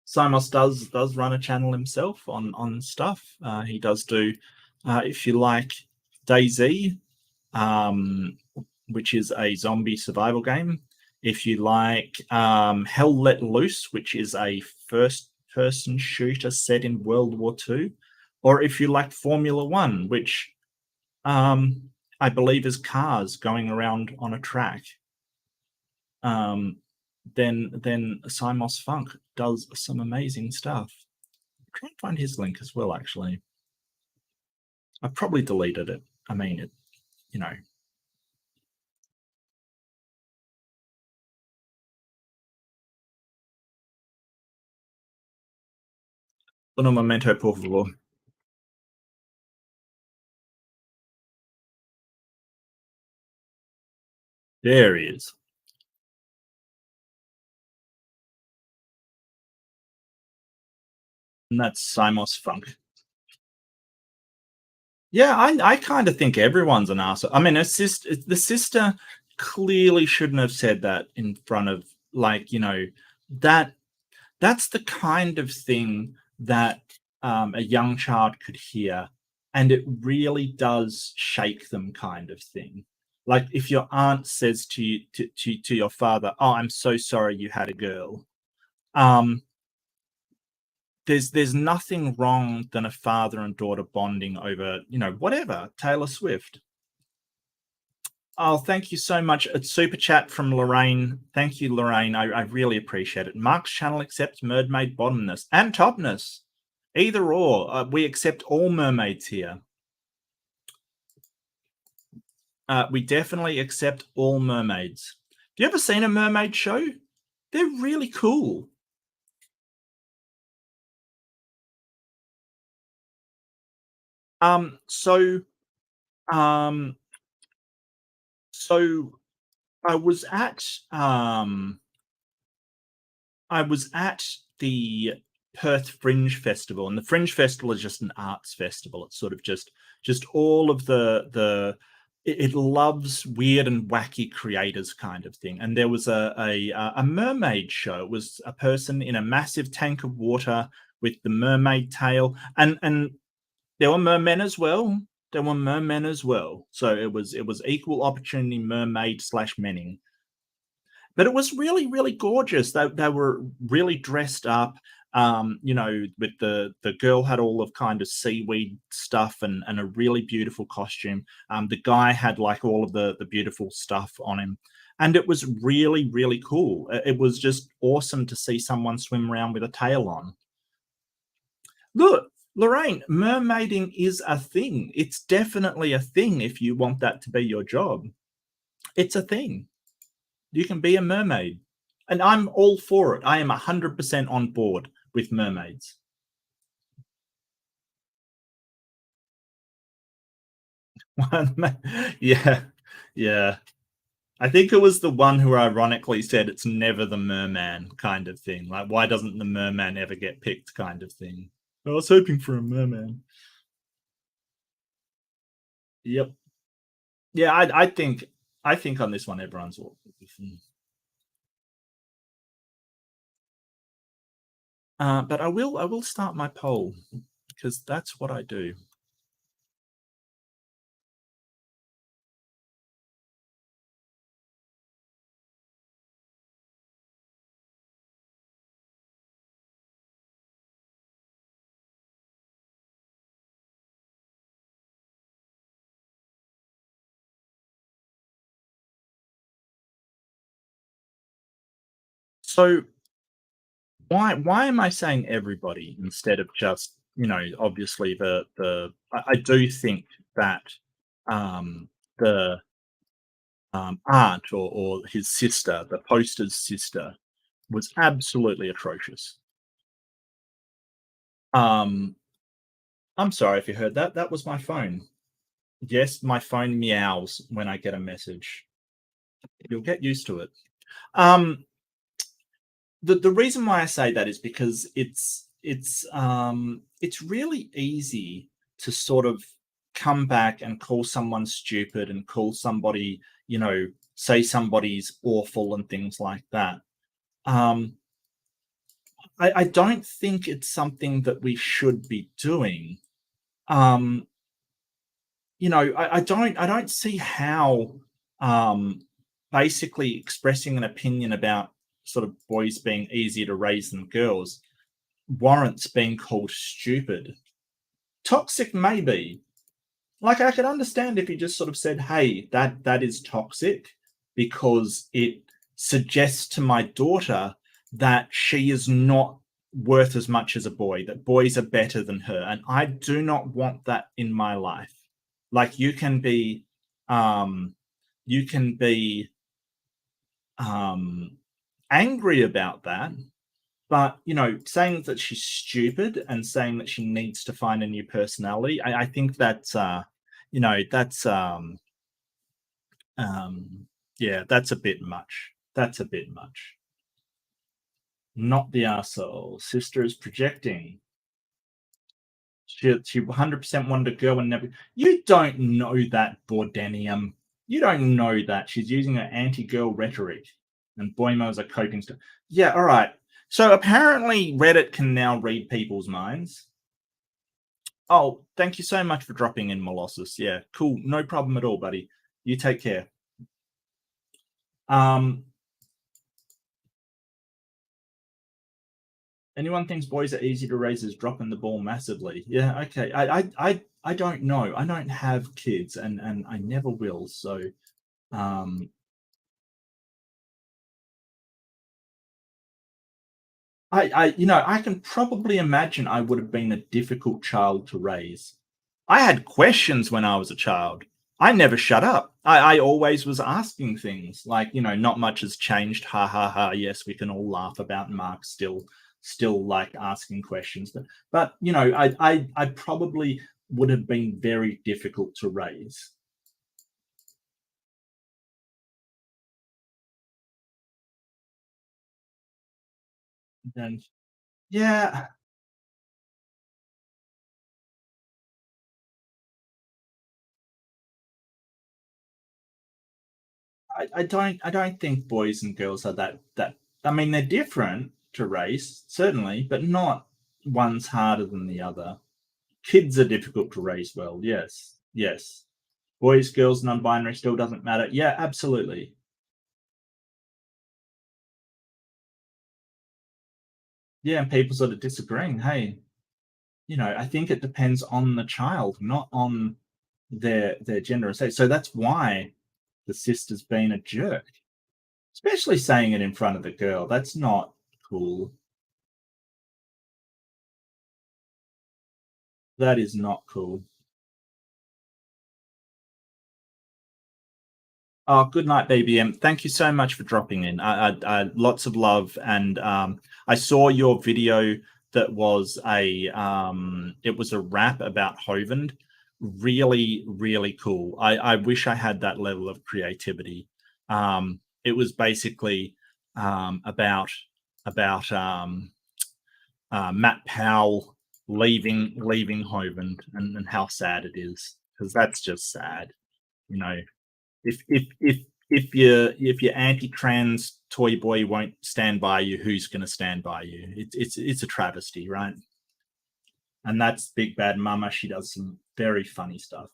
Simos does run a channel himself on stuff. He does do, if you like, DayZ, which is a zombie survival game. If you like Hell Let Loose, which is a first-person shooter set in World War II, or if you like Formula One, which I believe is cars going around on a track, then Simos Funk does some amazing stuff. I'm trying to find his link as well, actually. I probably deleted it. I mean, it, you know. Un momento, por favor. There he is. And that's Simos Funk. Yeah, I kind of think everyone's an arsehole. I mean, the sister clearly shouldn't have said that in front of, like, you know, that's the kind of thing that a young child could hear, and it really does shake them, kind of thing. Like if your aunt says to you, to your father, "Oh, I'm so sorry you had a girl." There's nothing wrong than a father and daughter bonding over, you know, whatever, Taylor Swift. Oh, thank you so much. It's super chat from Lorraine. Thank you, Lorraine. I really appreciate it. Mark's channel accepts mermaid bottomness and topness. Either or. We accept all mermaids here. We definitely accept all mermaids. Have you ever seen a mermaid show? They're really cool. So I was at the Perth Fringe Festival, and the Fringe Festival is just an arts festival. It's sort of just all of it loves weird and wacky creators, kind of thing. And there was a mermaid show. It was a person in a massive tank of water with the mermaid tail, and there were mermen as well. So it was equal opportunity mermaid / menning. But it was really, really gorgeous. They were really dressed up. You know, with the girl had all of kind of seaweed stuff and a really beautiful costume. The guy had like all of the beautiful stuff on him. And it was really, really cool. It was just awesome to see someone swim around with a tail on. Look, Lorraine, mermaiding is a thing. It's definitely a thing if you want that to be your job. It's a thing. You can be a mermaid. And I'm all for it. I am 100% on board with mermaids. Yeah. I think it was the one who ironically said it's never the merman, kind of thing. Like, why doesn't the merman ever get picked, kind of thing? I was hoping for a merman. Yep. Yeah, I think on this one everyone's awful. But I will start my poll because that's what I do. So why am I saying everybody instead of just, obviously I do think that the aunt or his sister, the poster's sister, was absolutely atrocious. I'm sorry if you heard that. That was my phone. Yes, my phone meows when I get a message. You'll get used to it. The reason why I say that is because it's really easy to sort of come back and call someone stupid and call somebody, say somebody's awful and things like that. I don't think it's something that we should be doing. I don't see how basically expressing an opinion about sort of boys being easier to raise than girls warrants being called stupid. Toxic, maybe. Like, I could understand if you just sort of said, hey, that is toxic because it suggests to my daughter that she is not worth as much as a boy, that boys are better than her. And I do not want that in my life. Like, you can be angry about that, but saying that she's stupid and saying that she needs to find a new personality, I think that's yeah, that's a bit much. That's a bit much. Not the arsehole. Sister is projecting. She 100% wanted a girl and never. You don't know that, Bordenium. You don't know that. She's using her anti-girl rhetoric. And Boimos are coping stuff. Yeah, all right. So apparently Reddit can now read people's minds. Oh, thank you so much for dropping in, Molossus. Yeah, cool. No problem at all, buddy. You take care. Anyone thinks boys are easy to raise is dropping the ball massively. Yeah, okay. I don't know. I don't have kids and I never will. So I can probably imagine I would have been a difficult child to raise. I had questions when I was a child. I never shut up. I always was asking things like, not much has changed. Ha ha ha. Yes, we can all laugh about Mark still like asking questions. But I probably would have been very difficult to raise. And yeah. I don't think boys and girls are that I mean, they're different to raise, certainly, but not one's harder than the other. Kids are difficult to raise well, yes. Yes. Boys, girls, non-binary still doesn't matter. Yeah, absolutely. Yeah, and people sort of disagreeing. Hey, I think it depends on the child, not on their gender and sex. So that's why the sister's been a jerk. Especially saying it in front of the girl. That's not cool. That is not cool. Oh, good night, BBM. Thank you so much for dropping in. Lots of love, and I saw your video that was it was a rap about Hovend. Really, really cool. I wish I had that level of creativity. It was basically about Matt Powell leaving Hovend and how sad it is. because that's just sad. You know, if your anti-trans toy boy won't stand by you, who's going to stand by you? It's a travesty, right? And that's Big Bad Mama. She does some very funny stuff.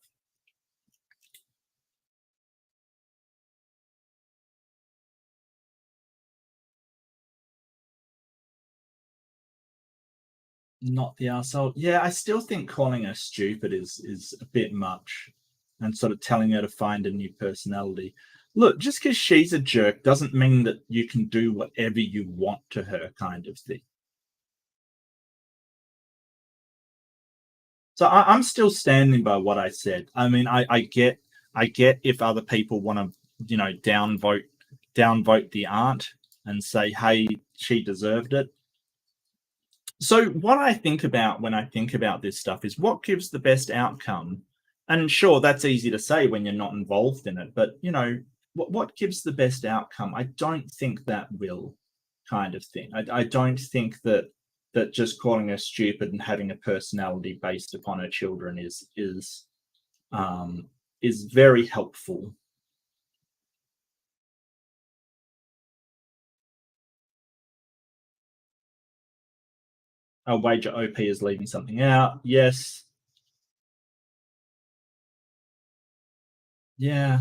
Not the arsehole. Yeah, I still think calling her stupid is a bit much, and sort of telling her to find a new personality. Look, just because she's a jerk doesn't mean that you can do whatever you want to her, kind of thing. So I'm still standing by what I said. I mean, I get if other people want to, downvote the aunt and say, hey, she deserved it. So what I think about when I think about this stuff is what gives the best outcome. And sure, that's easy to say when you're not involved in it, but what gives the best outcome? I don't think that will, kind of thing. I don't think that just calling her stupid and having a personality based upon her children is very helpful. I'll wager OP is leaving something out. Yes. Yeah.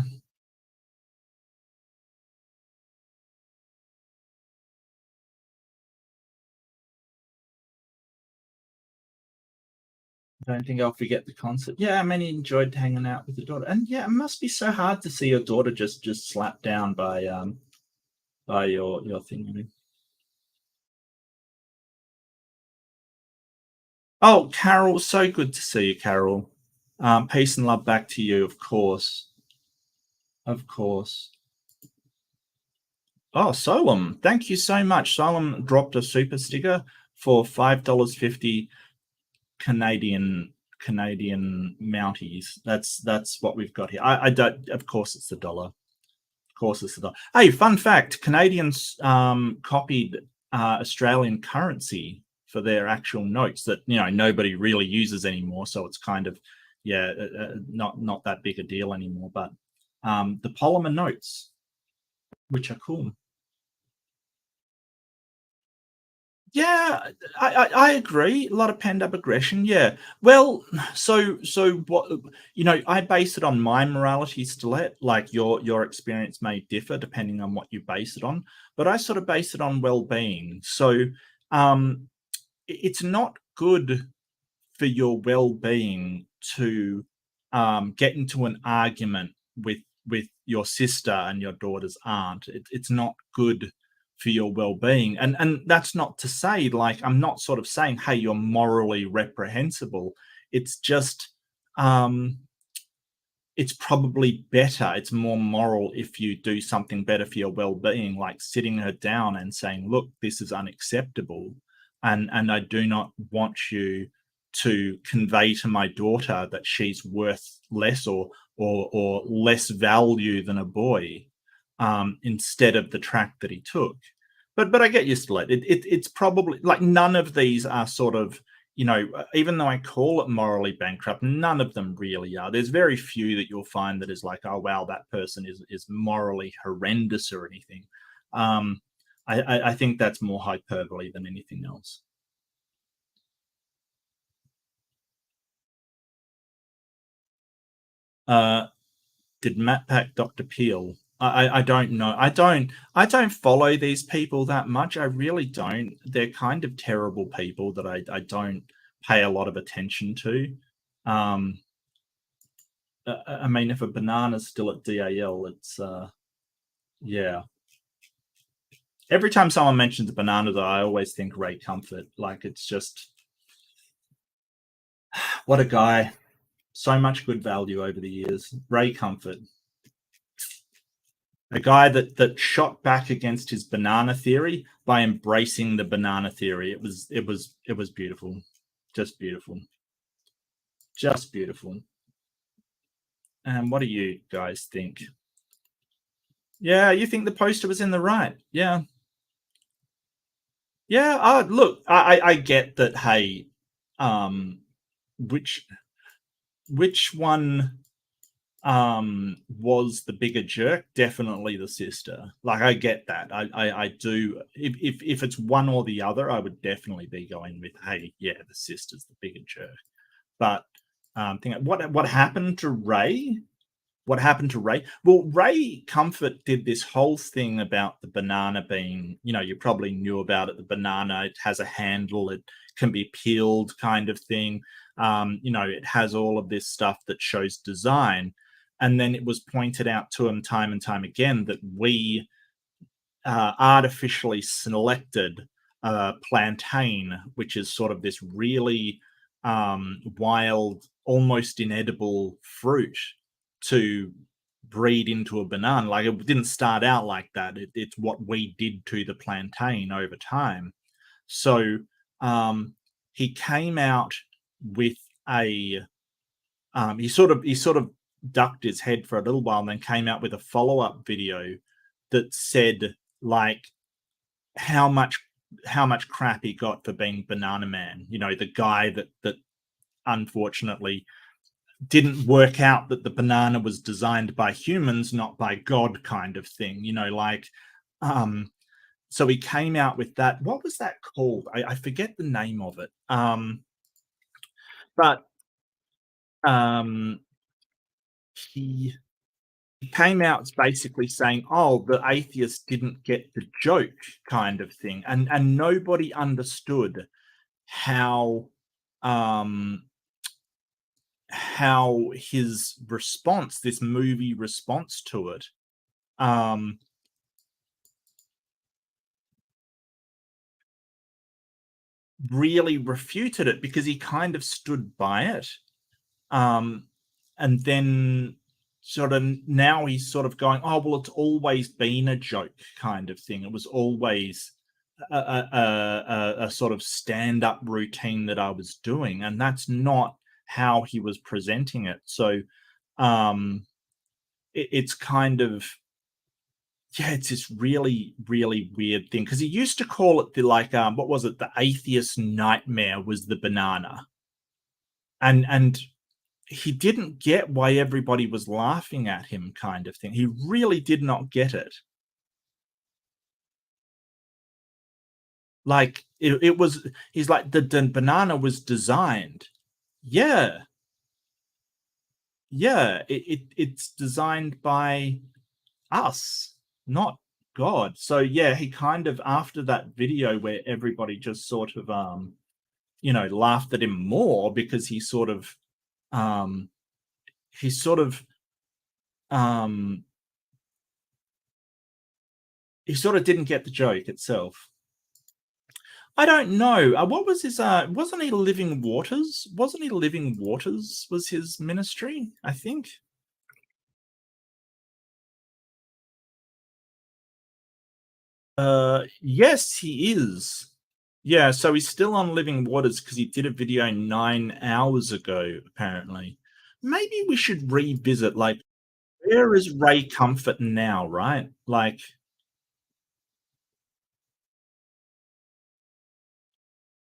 I don't think I'll forget the concert. Yeah, I mean, he enjoyed hanging out with the daughter, and yeah, it must be so hard to see your daughter just slapped down by your thing. Oh, Carol, so good to see you, Carol. Peace and love back to you, of course. Of course. Oh, Solom, thank you so much. Solom dropped a super sticker for $5.50 Canadian Mounties. That's what we've got here. I don't. Of course, it's the dollar. Of course, it's the dollar. Hey, fun fact: Canadians copied Australian currency for their actual notes that nobody really uses anymore. So it's kind of not that big a deal anymore. But the polymer notes, which are cool. Yeah, I agree. A lot of pent-up aggression. Yeah. Well, so what? I base it on my morality stiletto. Like your experience may differ depending on what you base it on, but I sort of base it on well-being. So, it's not good for your well-being to get into an argument with your sister and your daughter's aunt. It's not good for your well-being, and that's not to say, like, I'm not sort of saying, hey, you're morally reprehensible. It's just it's probably better, it's more moral if you do something better for your well-being, like sitting her down and saying, look, this is unacceptable, and I do not want you to convey to my daughter that she's worth less or less value than a boy, instead of the track that he took. But I get used to it. It's probably like none of these are sort of, even though I call it morally bankrupt, none of them really are. There's very few that you'll find that is like, oh wow, that person is morally horrendous or anything. I think that's more hyperbole than anything else. Did Matt pack Dr. Peel? I don't know. I don't follow these people that much. I really don't. They're kind of terrible people that I don't pay a lot of attention to. I mean, if a banana's still at DAL, it's yeah. Every time someone mentions a banana, though, I always think Ray Comfort. Like, it's just what a guy. So much good value over the years. Ray Comfort. A guy that shot back against his banana theory by embracing the banana theory. It was beautiful. Just beautiful. Just beautiful. And what do you guys think? Yeah, you think the poster was in the right? Yeah. Yeah, look, I get that, hey, which which one was the bigger jerk? Definitely the sister. Like, I get that. I do. If it's one or the other, I would definitely be going with, hey, yeah, the sister's the bigger jerk. But what happened to Ray? What happened to Ray? Well, Ray Comfort did this whole thing about the banana being, you probably knew about it. The banana, it has a handle, it can be peeled, kind of thing. It has all of this stuff that shows design. And then it was pointed out to him time and time again that we artificially selected plantain, which is sort of this really wild, almost inedible fruit, to breed into a banana. Like, it didn't start out like that. It's what we did to the plantain over time. So he came out with a he sort of ducked his head for a little while and then came out with a follow-up video that said, like, how much crap he got for being Banana Man, the guy that unfortunately didn't work out that the banana was designed by humans, not by God, kind of thing, so he came out with that. What was that called? I forget the name of it. But he came out basically saying, oh, the atheists didn't get the joke, kind of thing. And nobody understood how his response, this movie response to it, really refuted it, because he kind of stood by it. And then sort of now he's sort of going, oh, well, it's always been a joke, kind of thing. It was always a sort of stand-up routine that I was doing, and that's not how he was presenting it. So it's kind of, yeah, it's this really, really weird thing, because he used to call it the, like, what was it? The atheist nightmare was the banana. And he didn't get why everybody was laughing at him, kind of thing. He really did not get it. Like, it was, he's like, the banana was designed. Yeah. Yeah, it's designed by us, not God. So yeah, he kind of, after that video where everybody just sort of laughed at him more, because he sort of didn't get the joke itself. I don't know. What was his wasn't he Living Waters? Wasn't he Living Waters was his ministry, I think? Yes, he is. Yeah, so he's still on Living Waters because he did a video 9 hours ago, apparently. Maybe we should revisit, like, where is Ray Comfort now, right? Like,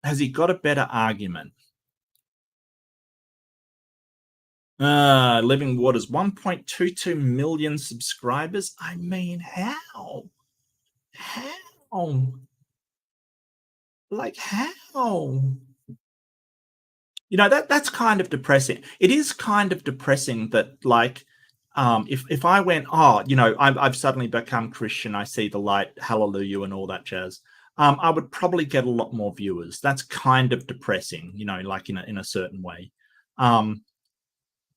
has he got a better argument? Living Waters, 1.22 million subscribers. I mean, how? How? Like, how? That's kind of depressing. It is kind of depressing that, like, if I went, oh, I've suddenly become Christian, I see the light, hallelujah, and all that jazz, I would probably get a lot more viewers. That's kind of depressing, like, in a certain way.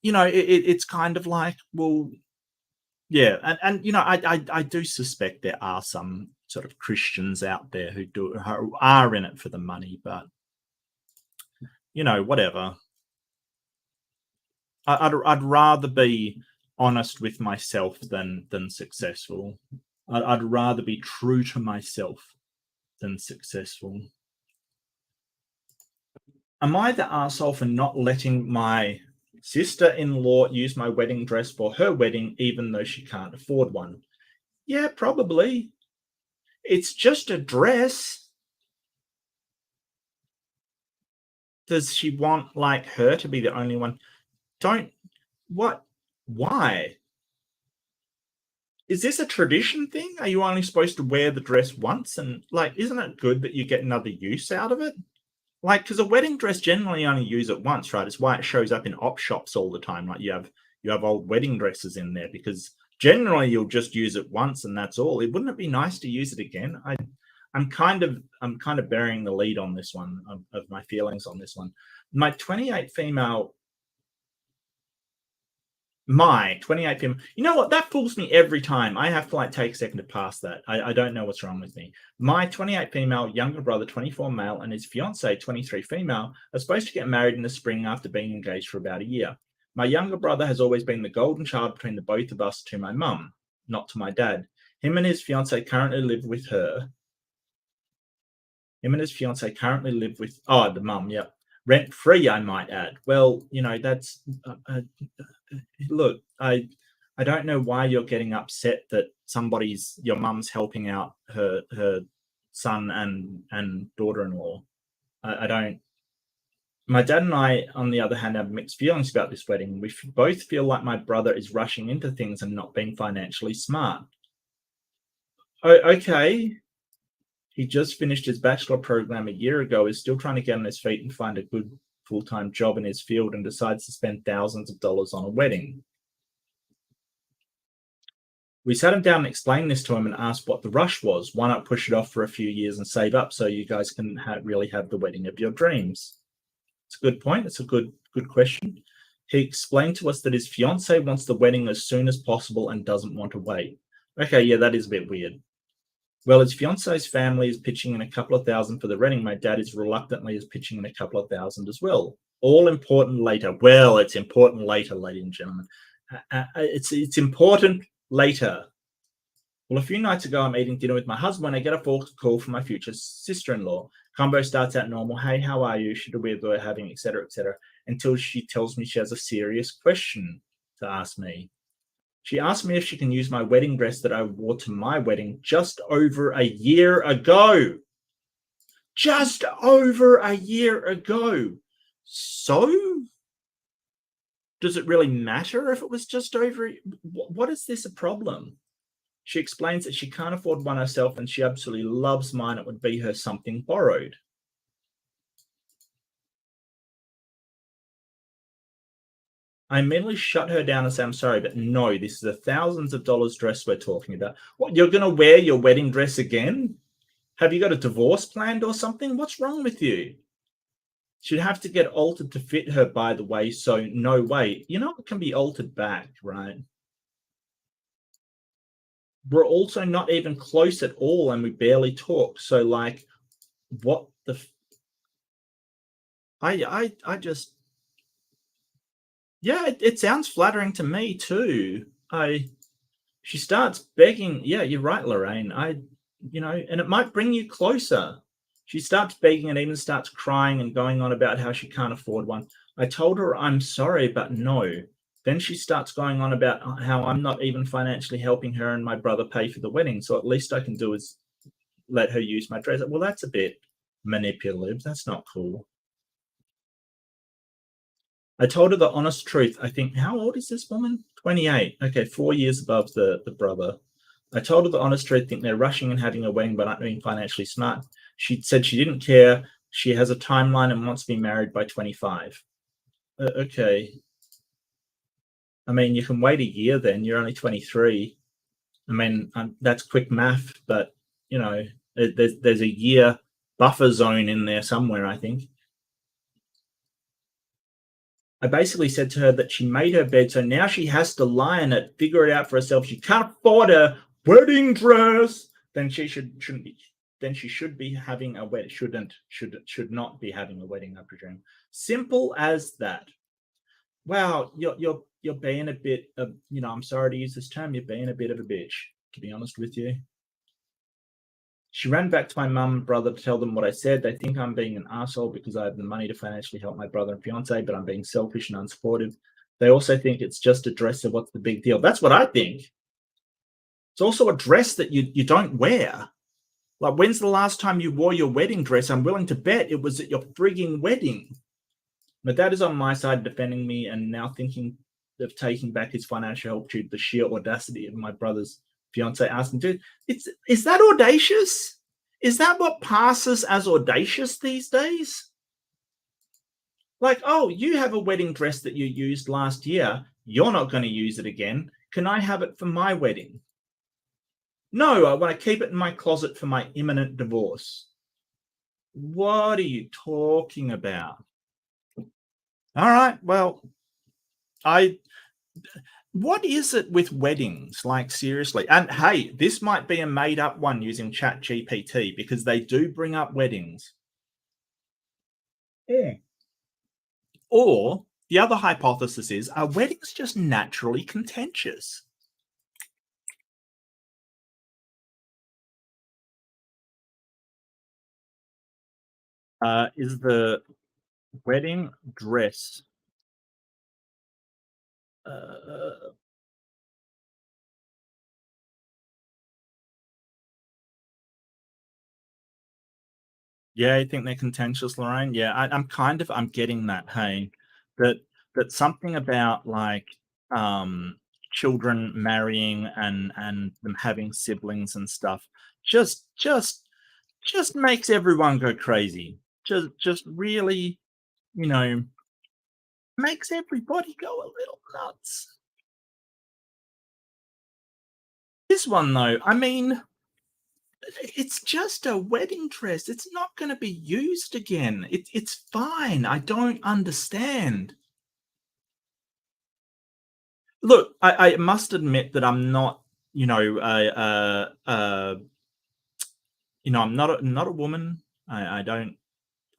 It's kind of like, well, yeah, and I do suspect there are some sort of Christians out there who are in it for the money, but whatever. I'd rather be honest with myself than successful. I'd rather be true to myself than successful. Am I the arsehole for not letting my sister-in-law use my wedding dress for her wedding, even though she can't afford one? Yeah, probably. It's just a dress. Does she want, like, her to be the only one? Why? Is this a tradition thing? Are you only supposed to wear the dress once? And like, isn't it good that you get another use out of it? Like, because a wedding dress generally only use it once, right? It's why it shows up in op shops all the time. Like you have old wedding dresses in there because generally you'll just use it once and that's all. Wouldn't it be nice to use it again? I'm kind of burying the lead on this one of my feelings on this one. My 28 female. You know what? That fools me every time. I have to like take a second to pass that. I don't know what's wrong with me. My 28 female younger brother, 24 male, and his fiance, 23 female, are supposed to get married in the spring after being engaged for about a year. My younger brother has always been the golden child between the both of us to my mum, not to my dad. Him and his fiance currently live with the mum, yep. Rent free, I might add. Well, you know, that's look, I don't know why you're getting upset that your mum's helping out her son and daughter-in-law. I don't. My dad and I, on the other hand, have mixed feelings about this wedding. We both feel like my brother is rushing into things and not being financially smart. Oh, okay. He just finished his bachelor program a year ago, is still trying to get on his feet and find a good full-time job in his field, and decides to spend thousands of dollars on a wedding. We sat him down and explained this to him and asked what the rush was. Why not push it off for a few years and save up so you guys can really have the wedding of your dreams? It's a good point. It's a good question. He explained to us that his fiance wants the wedding as soon as possible and doesn't want to wait. Okay, yeah, that is a bit weird. Well, his fiance's family is pitching in a couple of thousand for the wedding. My dad is pitching in a couple of thousand as well. All important later. Well, it's important later, ladies and gentlemen. It's important later. Well, a few nights ago, I'm eating dinner with my husband when I get a phone call from my future sister-in-law. Combo starts out normal. Hey, how are you? Should we be having, etc., until she tells me she has a serious question to ask me. She asked me if she can use my wedding dress that I wore to my wedding just over a year ago. Just over a year ago. So, does it really matter if it was just over? What is this a problem? She explains that she can't afford one herself and she absolutely loves mine. It would be her something borrowed. I immediately shut her down and say, I'm sorry, but no, this is a thousands of dollars dress we're talking about. What, you're going to wear your wedding dress again? Have you got a divorce planned or something? What's wrong with you? She'd have to get altered to fit her, by the way, so no way. You know, it can be altered back, right? We're also not even close at all and we barely talk. So, like, what the... I just... Yeah, it sounds flattering to me too. She starts begging. Yeah, you're right, Lorraine. And it might bring you closer. She starts begging and even starts crying and going on about how she can't afford one. I told her I'm sorry, but no. Then she starts going on about how I'm not even financially helping her and my brother pay for the wedding. So at least I can do is let her use my dress. Well, that's a bit manipulative. That's not cool. I told her the honest truth. I think, how old is this woman? 28. Okay, 4 years above the brother. I told her the honest truth. I think they're rushing and having a wedding, but not being financially smart. She said she didn't care. She has a timeline and wants to be married by 25. Okay. I mean, you can wait a year then. You're only 23. I mean, that's quick math, but, you know, there's a year buffer zone in there somewhere, I think. I basically said to her that she made her bed, so now she has to lie in it, figure it out for herself. She can't afford a wedding dress. Then she should be having a wedding. Should not be having a wedding, I presume. Simple as that. Wow, you're being a bit of, I'm sorry to use this term, you're being a bit of a bitch, to be honest with you. She ran back to my mum and brother to tell them what I said. They think I'm being an asshole because I have the money to financially help my brother and fiance, but I'm being selfish and unsupportive. They also think it's just a dress, so what's the big deal? That's what I think. It's also a dress that you don't wear. Like, when's the last time you wore your wedding dress? I'm willing to bet it was at your frigging wedding. My dad is on my side defending me and now thinking of taking back his financial help due to the sheer audacity of my brother's fiance asking, dude, is that audacious? Is that what passes as audacious these days? Like, oh, you have a wedding dress that you used last year. You're not going to use it again. Can I have it for my wedding? No, I want to keep it in my closet for my imminent divorce. What are you talking about? All right, well, what is it with weddings? Like, seriously. And hey, this might be a made up one using ChatGPT because they do bring up weddings. Yeah. Or the other hypothesis is, are weddings just naturally contentious? Is the wedding dress yeah, I think they're contentious, Lorraine. Yeah, I'm getting that, hey, that something about like children marrying and them having siblings and stuff just makes everyone go crazy. Just really, you know, makes everybody go a little nuts. This one though, I mean, it's just a wedding dress. It's not going to be used again. It's fine. I don't understand. Look, I must admit that I'm not, you know, I'm not a woman. I don't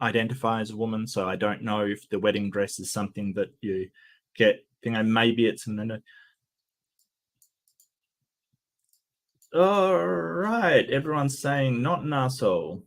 identify as a woman, so I don't know if the wedding dress is something that you get. Maybe it's an. All right, everyone's saying not an asshole.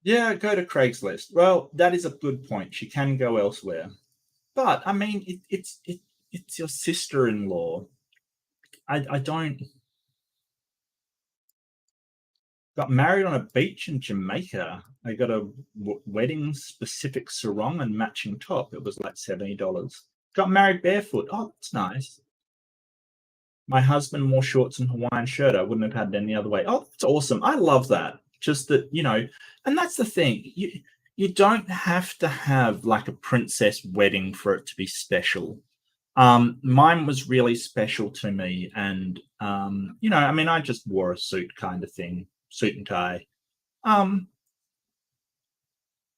Yeah, go to Craigslist. Well, that is a good point. She can go elsewhere, but I mean, it's your sister-in-law. I don't. Got married on a beach in Jamaica. I got a wedding specific sarong and matching top. It was like $70. Got married barefoot. Oh, that's nice. My husband wore shorts and Hawaiian shirt. I wouldn't have had it any other way. Oh, that's awesome. I love that. Just that, and that's the thing. You don't have to have like a princess wedding for it to be special. Mine was really special to me, and I mean, I just wore a suit kind of thing, suit and tie.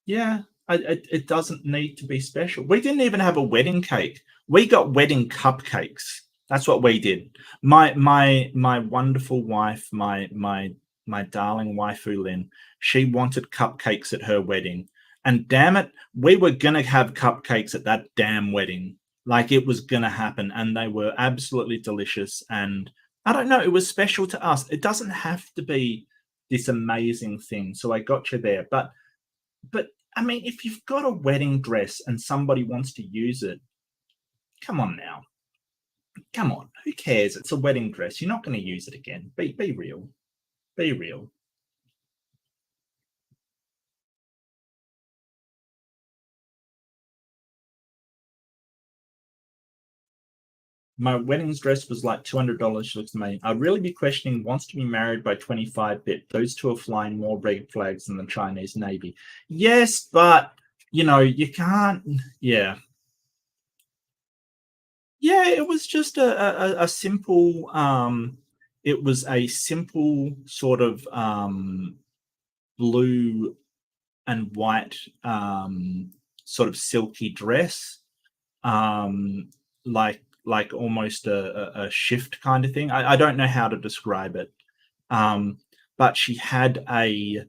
Yeah, it doesn't need to be special. We didn't even have a wedding cake. We got wedding cupcakes. That's what we did. My wonderful wife, my darling waifu Lynn, she wanted cupcakes at her wedding. And damn it, we were gonna have cupcakes at that damn wedding. Like it was gonna happen, and they were absolutely delicious. And I don't know, it was special to us. It doesn't have to be this amazing thing. So I got you there. But I mean, if you've got a wedding dress and somebody wants to use it, come on now. Come on, who cares? It's a wedding dress. You're not going to use it again. Be real. Be real. My wedding's dress was like $200. She looks amazing. I'd really be questioning wants to be married by 25-bit. Those two are flying more red flags than the Chinese Navy. Yes, but you can't. Yeah. Yeah, it was just a simple. It was a simple sort of blue and white sort of silky dress, like almost a shift kind of thing. I don't know how to describe it, but she had a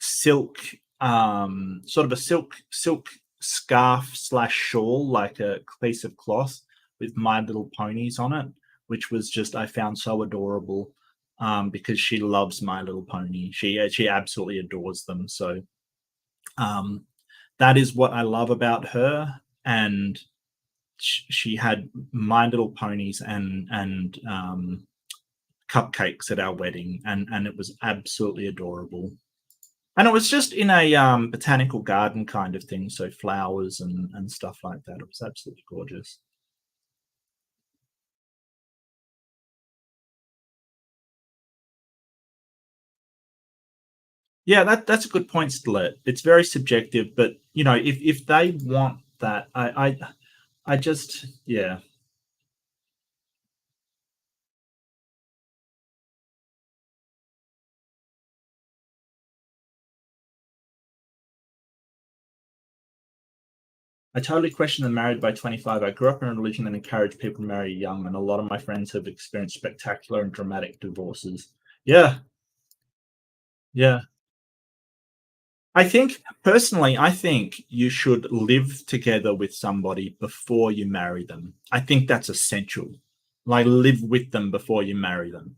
silk sort of a silk scarf / shawl, like a piece of cloth with My Little Ponies on it, which was just I found so adorable, because she loves My Little Pony. She absolutely adores them. So That is what I love about her. And she had My Little Ponies and cupcakes at our wedding, and it was absolutely adorable. And it was just in a botanical garden kind of thing, so flowers and stuff like that. It was absolutely gorgeous. Yeah, that's a good point, Stilet. It's very subjective, but you know, if they want that, I just, yeah. I totally question the married by 25. I grew up in a religion that encouraged people to marry young, and a lot of my friends have experienced spectacular and dramatic divorces. Yeah, yeah. I think personally, I think you should live together with somebody before you marry them. I think that's essential. Like, live with them before you marry them.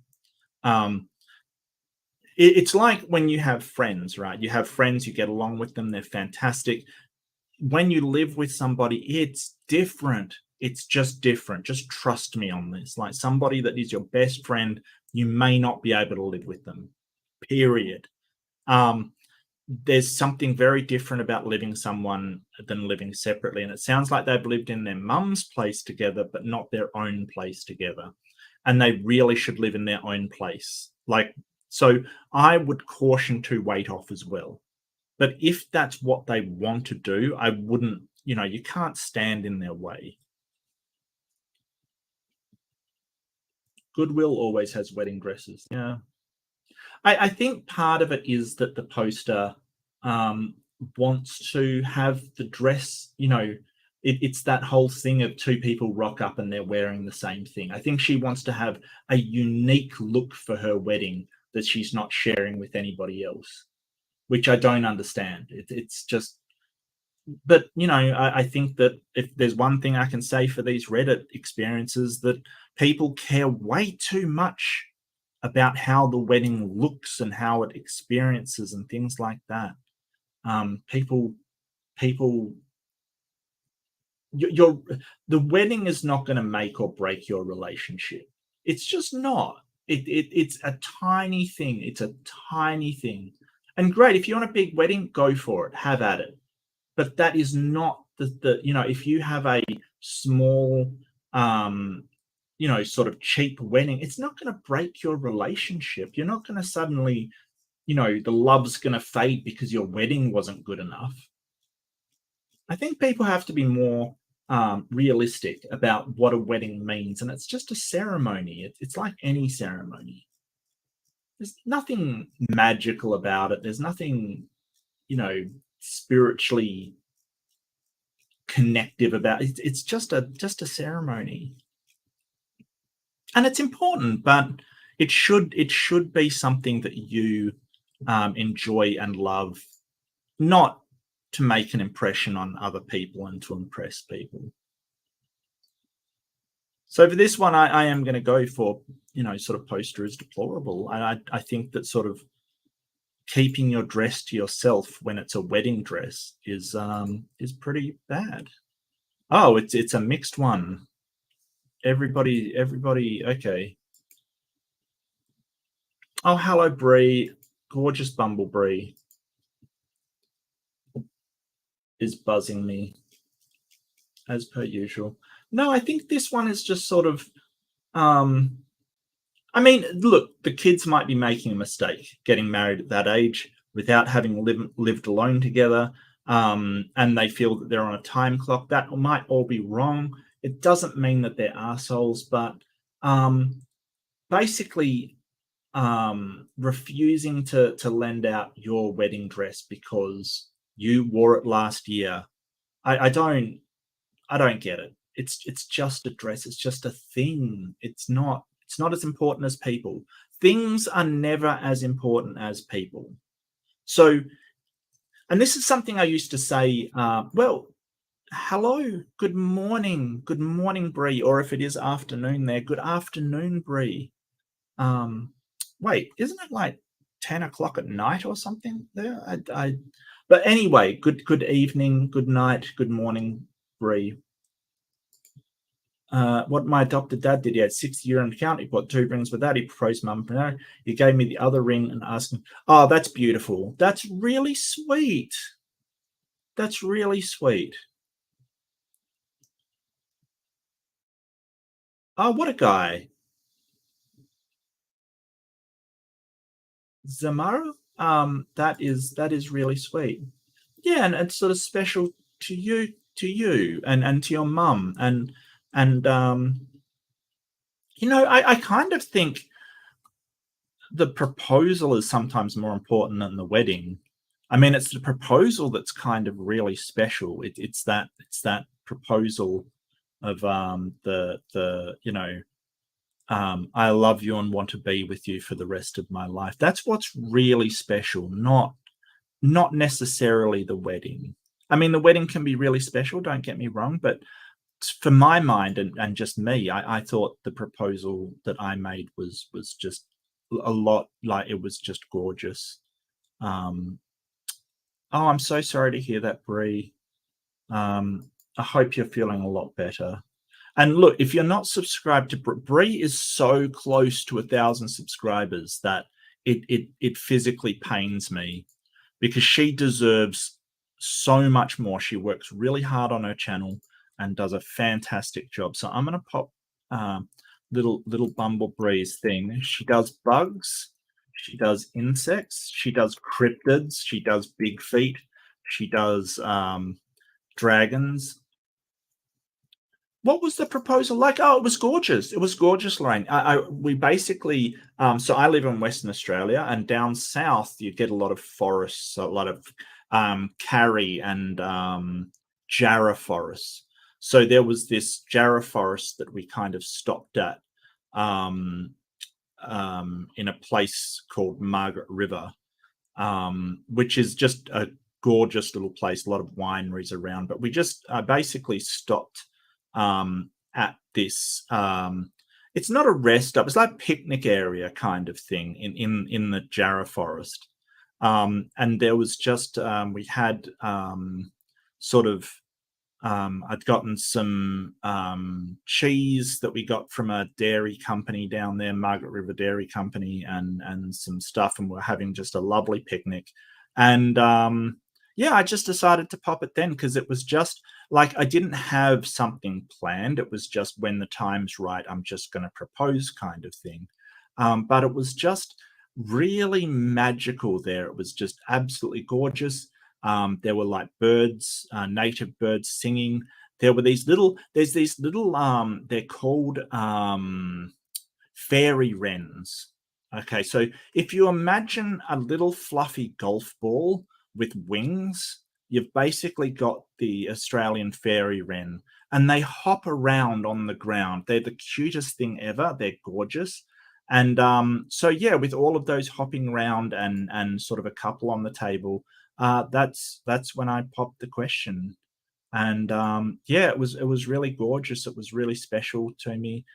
Um, it's like when you have friends, right? You have friends, you get along with them, they're fantastic. When you live with somebody, it's different. It's just different. Just trust me on this. Like, somebody that is your best friend, you may not be able to live with them, period. There's something very different about living someone than living separately. And it sounds like they've lived in their mum's place together, but not their own place together. And they really should live in their own place. Like, so I would caution to wait off as well. But if that's what they want to do, I wouldn't, you know, you can't stand in their way. Goodwill always has wedding dresses. Yeah. I think part of it is that the poster wants to have the dress, you know, it's that whole thing of two people rock up and they're wearing the same thing. I think she wants to have a unique look for her wedding that she's not sharing with anybody else, which I don't understand. It's just, but you know, I think that if there's one thing I can say for these Reddit experiences, that people care way too much about how the wedding looks and how it experiences and things like that. People, the wedding is not going to make or break your relationship. It's just not. It's a tiny thing. It's a tiny thing. And great, if you want a big wedding, go for it. Have at it. But that is not the you know, if you have a small, you know, sort of cheap wedding, it's not going to break your relationship. You're not going to suddenly, you know, the love's going to fade because your wedding wasn't good enough. I think people have to be more realistic about what a wedding means, and it's just a ceremony. It's like any ceremony. There's nothing magical about it. There's nothing, you know, spiritually connective about it. It's just a ceremony, and it's important, but it should be something that you enjoy and love, not to make an impression on other people and to impress people. So for this one, I am going to go for, you know, sort of poster is deplorable. I think that sort of keeping your dress to yourself when it's a wedding dress is pretty bad. Oh, it's a mixed one. Everybody, okay. Oh, hello, Bree. Gorgeous Bumblebee is buzzing me, as per usual. No, I think this one is just sort of, I mean, look, the kids might be making a mistake getting married at that age without having lived alone together, and they feel that they're on a time clock. That might all be wrong. It doesn't mean that they're assholes, but basically refusing to lend out your wedding dress because you wore it last year. I don't get it. It's just a dress. It's just a thing. It's not as important as people. Things are never as important as people. So, and this is something I used to say, well, hello, good morning, Bree, or if it is afternoon there, good afternoon, Bree. Wait, isn't it like 10 o'clock at night or something there? But anyway, good evening, good night, good morning, Bree. What my adopted dad did, he had 60-year account. He bought 2 rings with that. He proposed mum. He gave me the other ring and asked me, oh, that's beautiful. That's really sweet. That's really sweet. Oh, what a guy. Zamaru? That is really sweet. Yeah, and it's sort of special to you and to your mum. And you know, I kind of think the proposal is sometimes more important than the wedding. I mean, it's the proposal that's kind of really special. It's that proposal of the you know, I love you and want to be with you for the rest of my life. That's what's really special, not necessarily the wedding. I mean, the wedding can be really special, don't get me wrong, but for my mind and just me, I thought the proposal that I made was just a lot, like, it was just gorgeous. Oh, I'm so sorry to hear that, Bree. I hope you're feeling a lot better. And look, if you're not subscribed to Bree, is so close to 1,000 subscribers that it physically pains me, because she deserves so much more. She works really hard on her channel and does a fantastic job. So I'm going to pop little Bumble Bree's thing. She does bugs, she does insects, she does cryptids, she does big feet, she does dragons. What was the proposal like? Oh, it was gorgeous. It was gorgeous, Lorraine. We basically, so I live in Western Australia, and down south you get a lot of forests, a lot of karri and jarrah forests. So there was this jarrah forest that we kind of stopped at in a place called Margaret River, which is just a gorgeous little place, a lot of wineries around. But we just basically stopped at this it's not a rest stop, it's like a picnic area kind of thing in the jarrah forest, and there was just we had sort of I'd gotten some cheese that we got from a dairy company down there, Margaret River Dairy Company, and some stuff, and we're having just a lovely picnic. And yeah, I just decided to pop it then, because it was just like, I didn't have something planned. It was just, when the time's right, I'm just going to propose kind of thing. But it was just really magical there. It was just absolutely gorgeous. There were like birds, native birds singing. There were these little, there's these little, they're called fairy wrens. Okay, so if you imagine a little fluffy golf ball with wings, you've basically got the Australian fairy wren, and they hop around on the ground. They're the cutest thing ever. They're gorgeous. And so yeah, with all of those hopping around and sort of a couple on the table, that's when I popped the question. And yeah, it was really gorgeous. It was really special to me.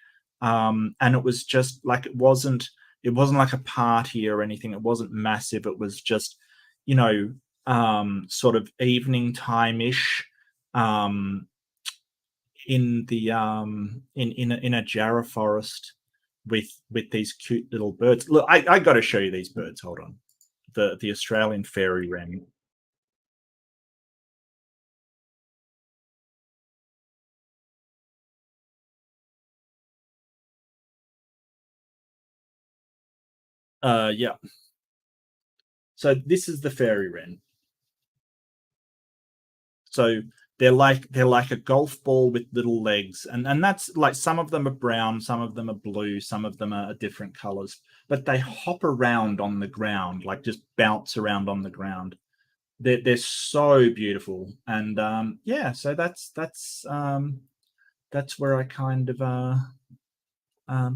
And it was just like, it wasn't like a party or anything. It wasn't massive. It was just, you know, sort of evening time-ish, in the in a jarrah forest with these cute little birds. Look, I got to show you these birds. Hold on. The Australian fairy wren. Yeah. So this is the fairy wren. So they're like a golf ball with little legs, and that's like, some of them are brown, some of them are blue, some of them are different colors, but they hop around on the ground, like just bounce around on the ground. They're so beautiful. And yeah, so that's where I kind of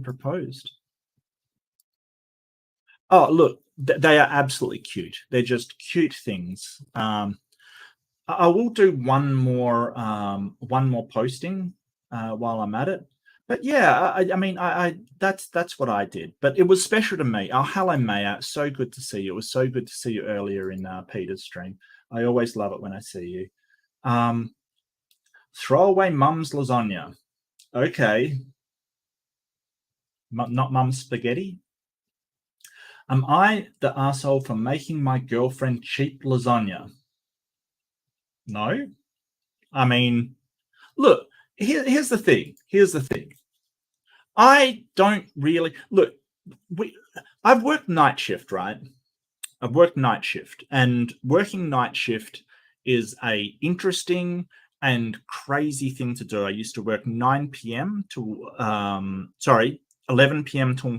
proposed. Oh, look, they are absolutely cute. They're just cute things. I will do one more posting while I'm at it. But yeah, I mean, that's what I did. But it was special to me. Oh, hello, Maya. So good to see you. It was so good to see you earlier in Peter's stream. I always love it when I see you. Throw away mum's lasagna. Okay. Not mum's spaghetti. Am I the asshole for making my girlfriend cheap lasagna? No. I mean, look, here's the thing. Here's the thing. I don't really look. I've worked night shift, right? I've worked night shift, and working night shift is a interesting and crazy thing to do. I used to work 9 p.m. to 11 p.m. till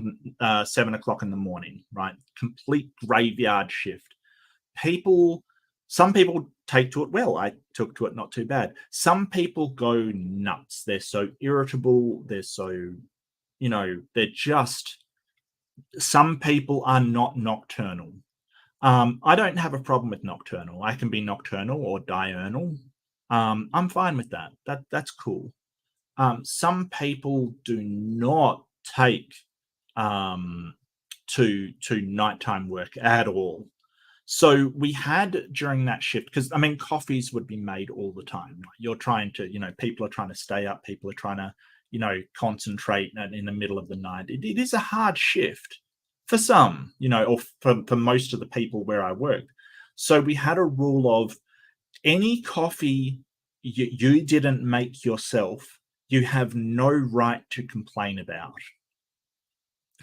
7 o'clock in the morning, right? Complete graveyard shift. Some people take to it well. I took to it not too bad. Some people go nuts. They're so irritable. They're so, they're just, some people are not nocturnal. I don't have a problem with nocturnal. I can be nocturnal or diurnal. I'm fine with that. That's cool. Some people do not take to nighttime work at all. So we had during that shift, because I mean, coffees would be made all the time. You're trying to, people are trying to stay up. People are trying to, concentrate in the middle of the night. It is a hard shift for some, or for most of the people where I worked. So we had a rule of any coffee you didn't make yourself, you have no right to complain about.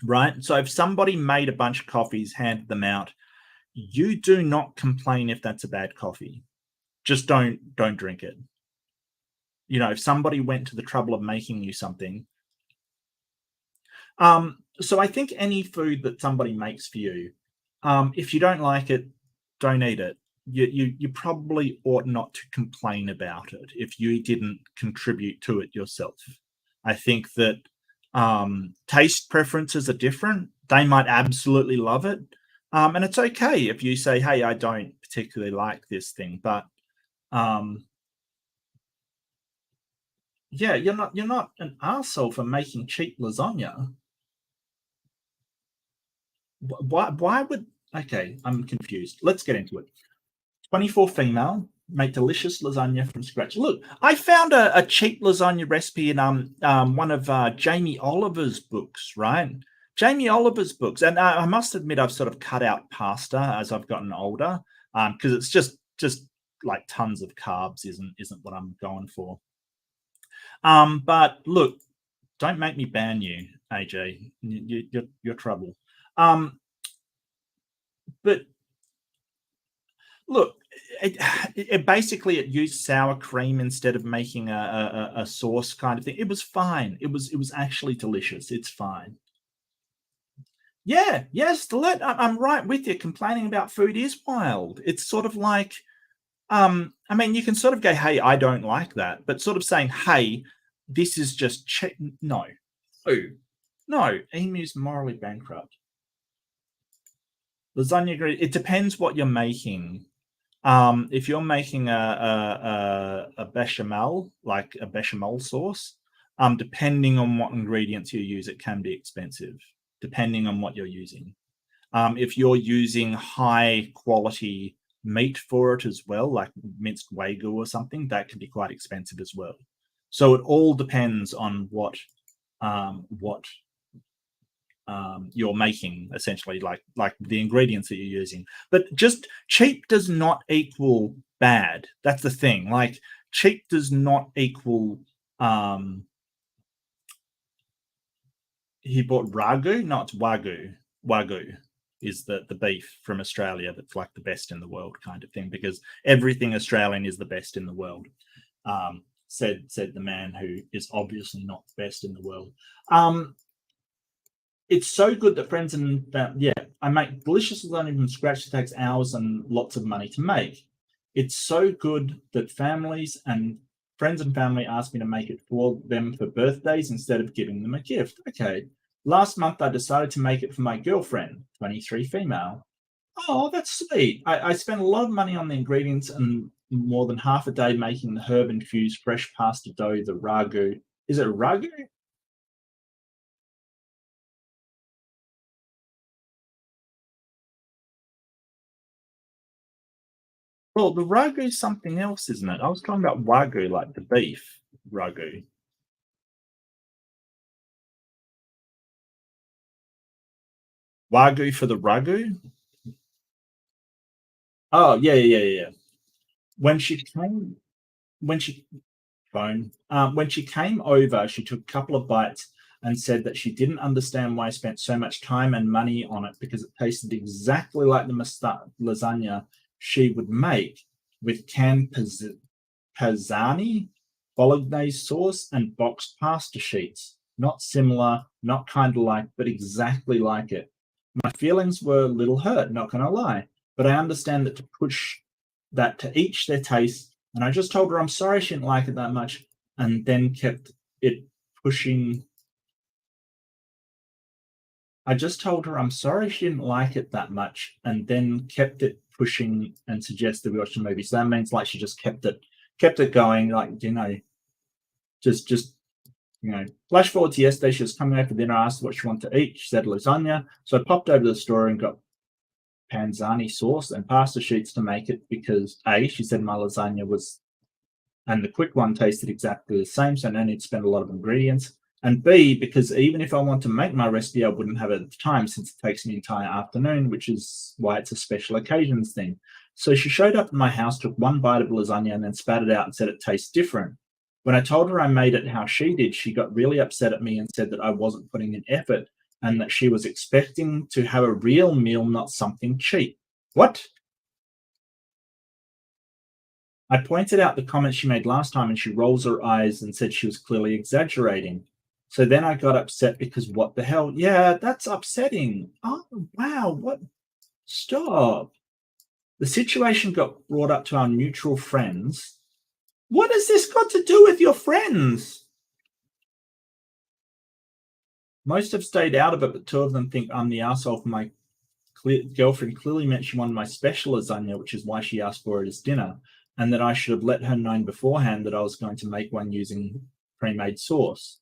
Right? So if somebody made a bunch of coffees, handed them out, you do not complain if that's a bad coffee. Just don't drink it. If somebody went to the trouble of making you something. So I think any food that somebody makes for you, if you don't like it, don't eat it. You probably ought not to complain about it if you didn't contribute to it yourself. I think that taste preferences are different. They might absolutely love it. And it's okay if you say, hey, I don't particularly like this thing, but yeah, you're not an arsehole for making cheap lasagna. Why would, okay, I'm confused. Let's get into it. 24 female, make delicious lasagna from scratch. Look, I found a cheap lasagna recipe in one of Jamie Oliver's books, right? Jamie Oliver's books. And I must admit, I've sort of cut out pasta as I've gotten older, because it's just like tons of carbs isn't what I'm going for. But look, don't make me ban you, AJ. You're trouble. But look, it basically it used sour cream instead of making a sauce kind of thing. It was fine. It was actually delicious. It's fine. Yeah, yes, I'm right with you. Complaining about food is wild. It's sort of like, I mean, you can sort of go, hey, I don't like that, but sort of saying, hey, this is just no. No, emu's morally bankrupt. Lasagna, it depends what you're making. If you're making a bechamel, like a bechamel sauce, depending on what ingredients you use, it can be expensive, depending on what you're using. If you're using high quality meat for it as well, like minced Wagyu or something, that can be quite expensive as well. So it all depends on what you're making, essentially, like the ingredients that you're using. But just cheap does not equal bad. That's the thing. Like, cheap does not equal he bought ragu. No, it's wagyu. Wagyu is the beef from Australia that's like the best in the world kind of thing, because everything Australian is the best in the world. Said the man who is obviously not the best in the world. It's so good that friends and I make delicious lasagna from scratch. It takes hours and lots of money to make. It's so good that friends and family ask me to make it for them for birthdays instead of giving them a gift. Okay. Last month, I decided to make it for my girlfriend, 23 female. Oh, that's sweet. I spent a lot of money on the ingredients and more than half a day making the herb-infused fresh pasta dough, the ragu. Is it ragu? Well, the ragu's something else, isn't it? I was talking about wagyu, like the beef ragu. Wagyu for the ragu? Oh, yeah. When she came over, she took a couple of bites and said that she didn't understand why I spent so much time and money on it because it tasted exactly like the lasagna she would make with canned Pisani, bolognese sauce, and boxed pasta sheets. Not similar, not kind of like, but exactly like it. My feelings were a little hurt, not gonna lie, but I understand that to each their taste. And I just told her I'm sorry she didn't like it that much, and then kept it pushing. I just told her I'm sorry she didn't like it that much, and then kept it pushing and suggested we watch the movie. So that means like she just kept it going, like, just flash forward to yesterday. She was coming over for dinner, asked what she wanted to eat. She said lasagna. So I popped over to the store and got panzani sauce and pasta sheets to make it because A, she said my lasagna was, and the quick one tasted exactly the same, so no need to spend a lot of ingredients. And B, because even if I want to make my recipe, I wouldn't have it at the time since it takes me an entire afternoon, which is why it's a special occasions thing. So she showed up at my house, took one bite of lasagna, and then spat it out and said it tastes different. When I told her I made it how she did, she got really upset at me and said that I wasn't putting in effort and that she was expecting to have a real meal, not something cheap. What? I pointed out the comment she made last time and she rolls her eyes and said she was clearly exaggerating. So then I got upset because what the hell? Yeah, that's upsetting. Oh, wow. What? Stop. The situation got brought up to our mutual friends. What has this got to do with your friends? Most have stayed out of it, but two of them think I'm the arsehole for my girlfriend clearly meant she wanted my special lasagna, which is why she asked for it as dinner, and that I should have let her know beforehand that I was going to make one using pre-made sauce.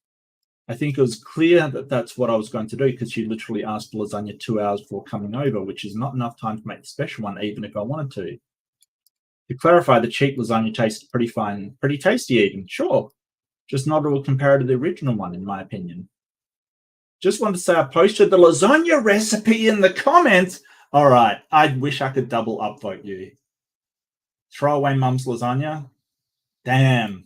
I think it was clear that that's what I was going to do because she literally asked for lasagna 2 hours before coming over, which is not enough time to make the special one, even if I wanted to. To clarify, the cheap lasagna tasted pretty fine, pretty tasty even, sure. Just not all compared to the original one, in my opinion. Just wanted to say I posted the lasagna recipe in the comments. All right, I wish I could double upvote you. Throw away mum's lasagna? Damn.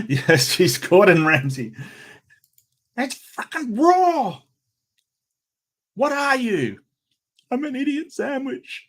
Yes, she's Gordon Ramsay. That's fucking raw. What are you? I'm an idiot sandwich.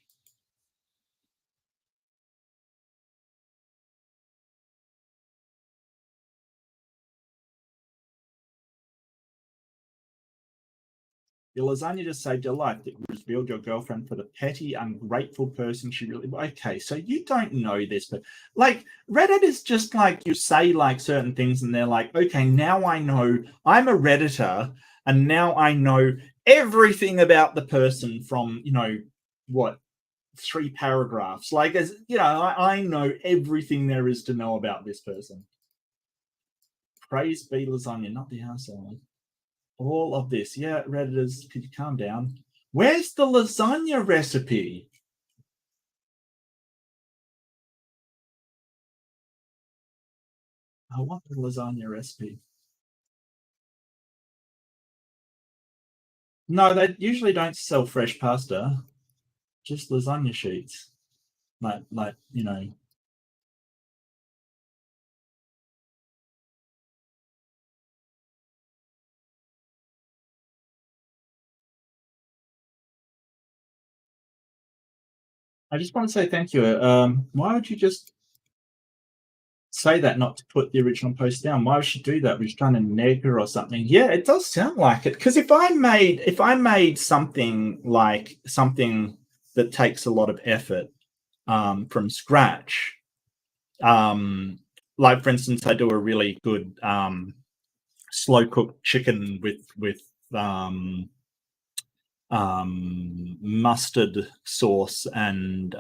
Your lasagna just saved your life. It revealed your girlfriend for the petty, ungrateful person she really. Okay, so you don't know this, but like Reddit is just like you say like certain things, and they're like, okay, now I know. I'm a Redditor, and now I know everything about the person from 3 paragraphs. Like, as I know everything there is to know about this person. Praise be lasagna, not the asshole. All of this. Yeah, Redditors, could you calm down? Where's the lasagna recipe? I want the lasagna recipe. No, they usually don't sell fresh pasta. Just lasagna sheets. Like. I just want to say thank you. Why would you just say that, not to put the original post down? Why would she do that? Was she trying to neg her or something? Yeah, it does sound like it. Because if I made something that takes a lot of effort from scratch, like for instance, I do a really good slow cooked chicken with mustard sauce and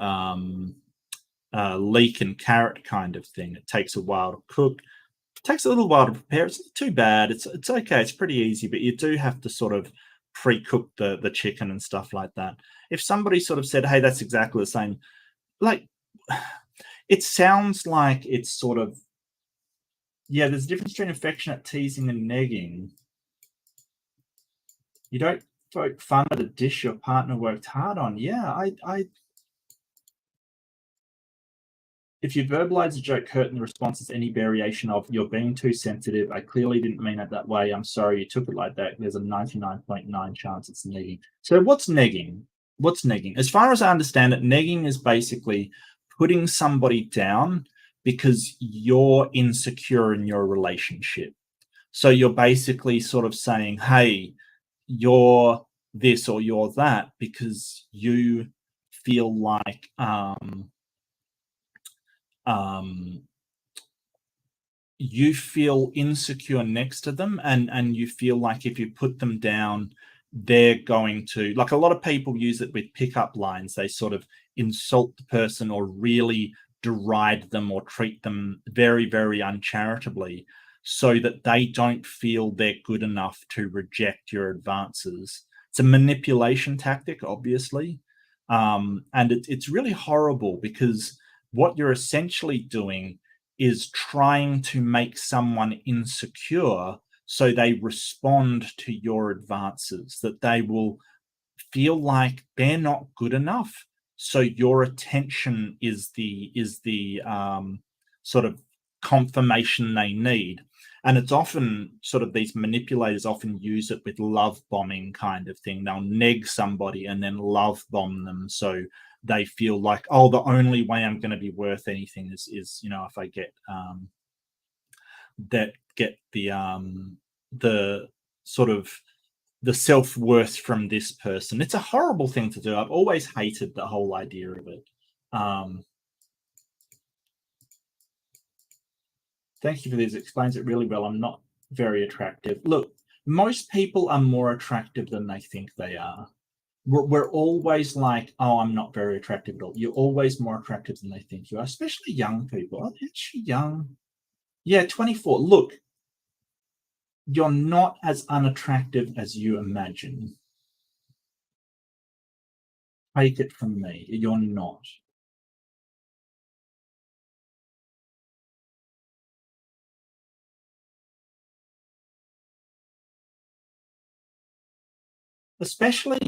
leek and carrot kind of thing. It takes a while to cook. takes a little while to prepare. It's not too bad. It's okay. It's pretty easy, but you do have to sort of pre-cook the chicken and stuff like that. If somebody sort of said, hey, that's exactly the same, like, it sounds like it's sort of, yeah, there's a difference between affectionate teasing and negging. You don't poke fun at a dish your partner worked hard on. Yeah, if you verbalize a joke hurt and the response is any variation of you're being too sensitive, I clearly didn't mean it that way, I'm sorry you took it like that, there's a 99.9 chance it's negging. So what's negging? What's negging? As far as I understand it, negging is basically putting somebody down because you're insecure in your relationship. So you're basically sort of saying, hey, you're this or you're that because you feel like you feel insecure next to them, and you feel like if you put them down, they're going to, like, a lot of people use it with pickup lines. They sort of insult the person or really deride them or treat them very, very uncharitably so that they don't feel they're good enough to reject your advances. It's a manipulation tactic, obviously. And it's really horrible because what you're essentially doing is trying to make someone insecure so they respond to your advances, that they will feel like they're not good enough. So your attention is the sort of confirmation they need. And it's often sort of, these manipulators often use it with love bombing kind of thing. They'll neg somebody and then love bomb them. So they feel like, oh, the only way I'm going to be worth anything is you know, if I get the sort of the self-worth from this person. It's a horrible thing to do. I've always hated the whole idea of it. Thank you for this. Explains it really well. I'm not very attractive. Look, most people are more attractive than they think they are. We're always like, oh, I'm not very attractive at all. You're always more attractive than they think you are, especially young people. Oh, is she young? Yeah, 24. Look, you're not as unattractive as you imagine. Take it from me. You're not. Especially,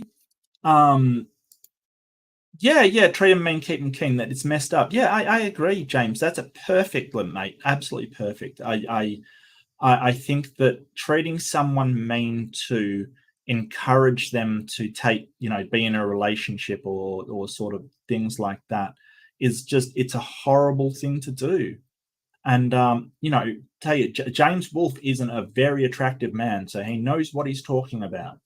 yeah, treat them mean, keep them keen. That it's messed up. Yeah, I agree, James. That's a perfect limit, mate. Absolutely perfect. I think that treating someone mean to encourage them to take, you know, be in a relationship or sort of things like that is just, it's a horrible thing to do. And you know, tell you, James Wolfe isn't a very attractive man, so he knows what he's talking about.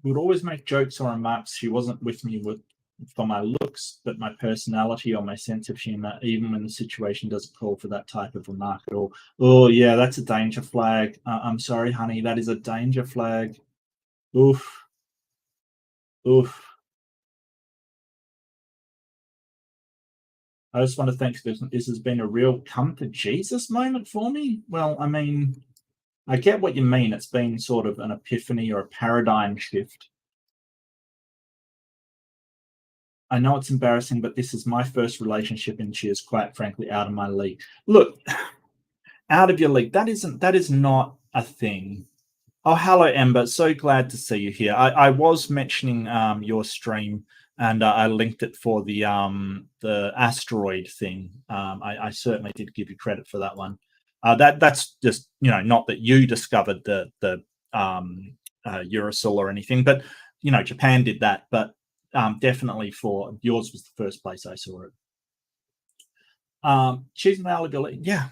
Would always make jokes or remarks. She wasn't with me for my looks, but my personality or my sense of humor, even when the situation doesn't call for that type of remark at all. Oh, yeah, that's a danger flag. I'm sorry, honey, that is a danger flag. Oof. Oof. I just want to thank this. This has been a real come to Jesus moment for me. Well, I mean, I get what you mean. It's been sort of an epiphany or a paradigm shift. I know it's embarrassing, but this is my first relationship and she is quite frankly out of my league. Look, out of your league, that is not a thing. Oh, hello, Ember. So glad to see you here. I was mentioning your stream, and I linked it for the asteroid thing. I certainly did give you credit for that one. That's just, you know, not that you discovered the Uracil or anything, but you know, Japan did that. But definitely for yours was the first place I saw it. Choosing an allegory. Yeah.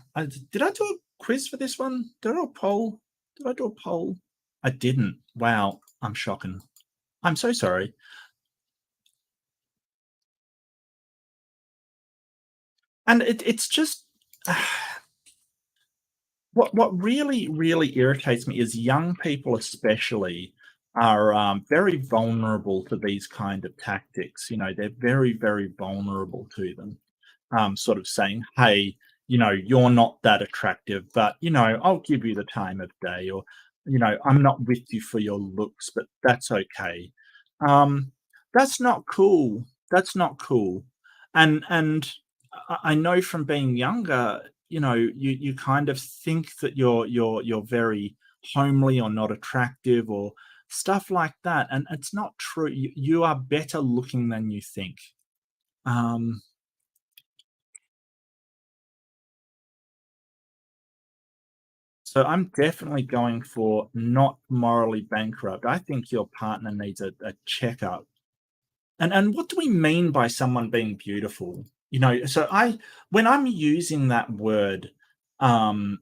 Did I do a quiz for this one? Did I do a poll? Did I do a poll? I didn't. Wow. I'm shocking. I'm so sorry. And it's just what really, really irritates me is young people especially are very vulnerable to these kind of tactics. They're very, very vulnerable to them. Sort of saying, hey, you're not that attractive, but, I'll give you the time of day, or, I'm not with you for your looks, but that's okay. That's not cool. That's not cool. And I know from being younger, you kind of think that you're very homely or not attractive or stuff like that, and it's not true. You are better looking than you think. Um, So I'm definitely going for not morally bankrupt. I think your partner needs a checkup. And what do we mean by someone being beautiful? So when I'm using that word, um,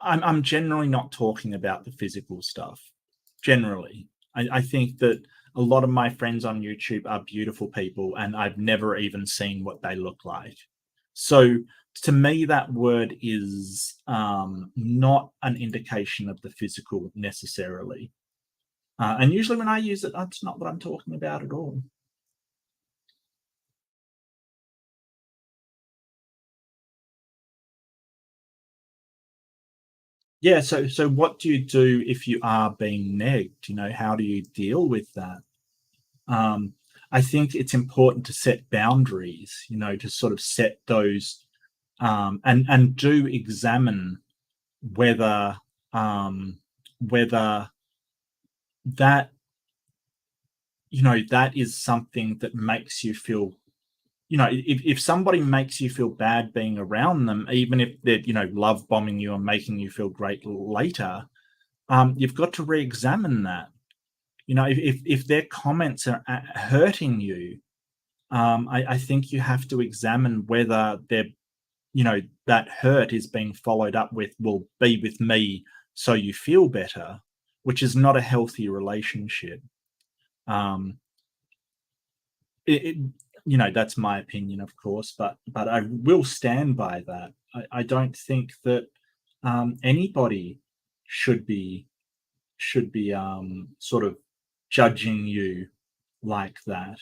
I'm generally not talking about the physical stuff. Generally, I think that a lot of my friends on YouTube are beautiful people, and I've never even seen what they look like. So to me, that word is not an indication of the physical necessarily. And usually when I use it, that's not what I'm talking about at all. Yeah. So what do you do if you are being negged? How do you deal with that? I think it's important to set boundaries, to sort of set those and do examine whether whether that that is something that makes you feel, if somebody makes you feel bad being around them, even if they're love bombing you and making you feel great later, you've got to re-examine that. If their comments are hurting you, I think you have to examine whether they're, that hurt is being followed up with, well, be with me so you feel better, which is not a healthy relationship. Um, it that's my opinion, of course, but I will stand by that. I don't think that anybody should be sort of judging you like that,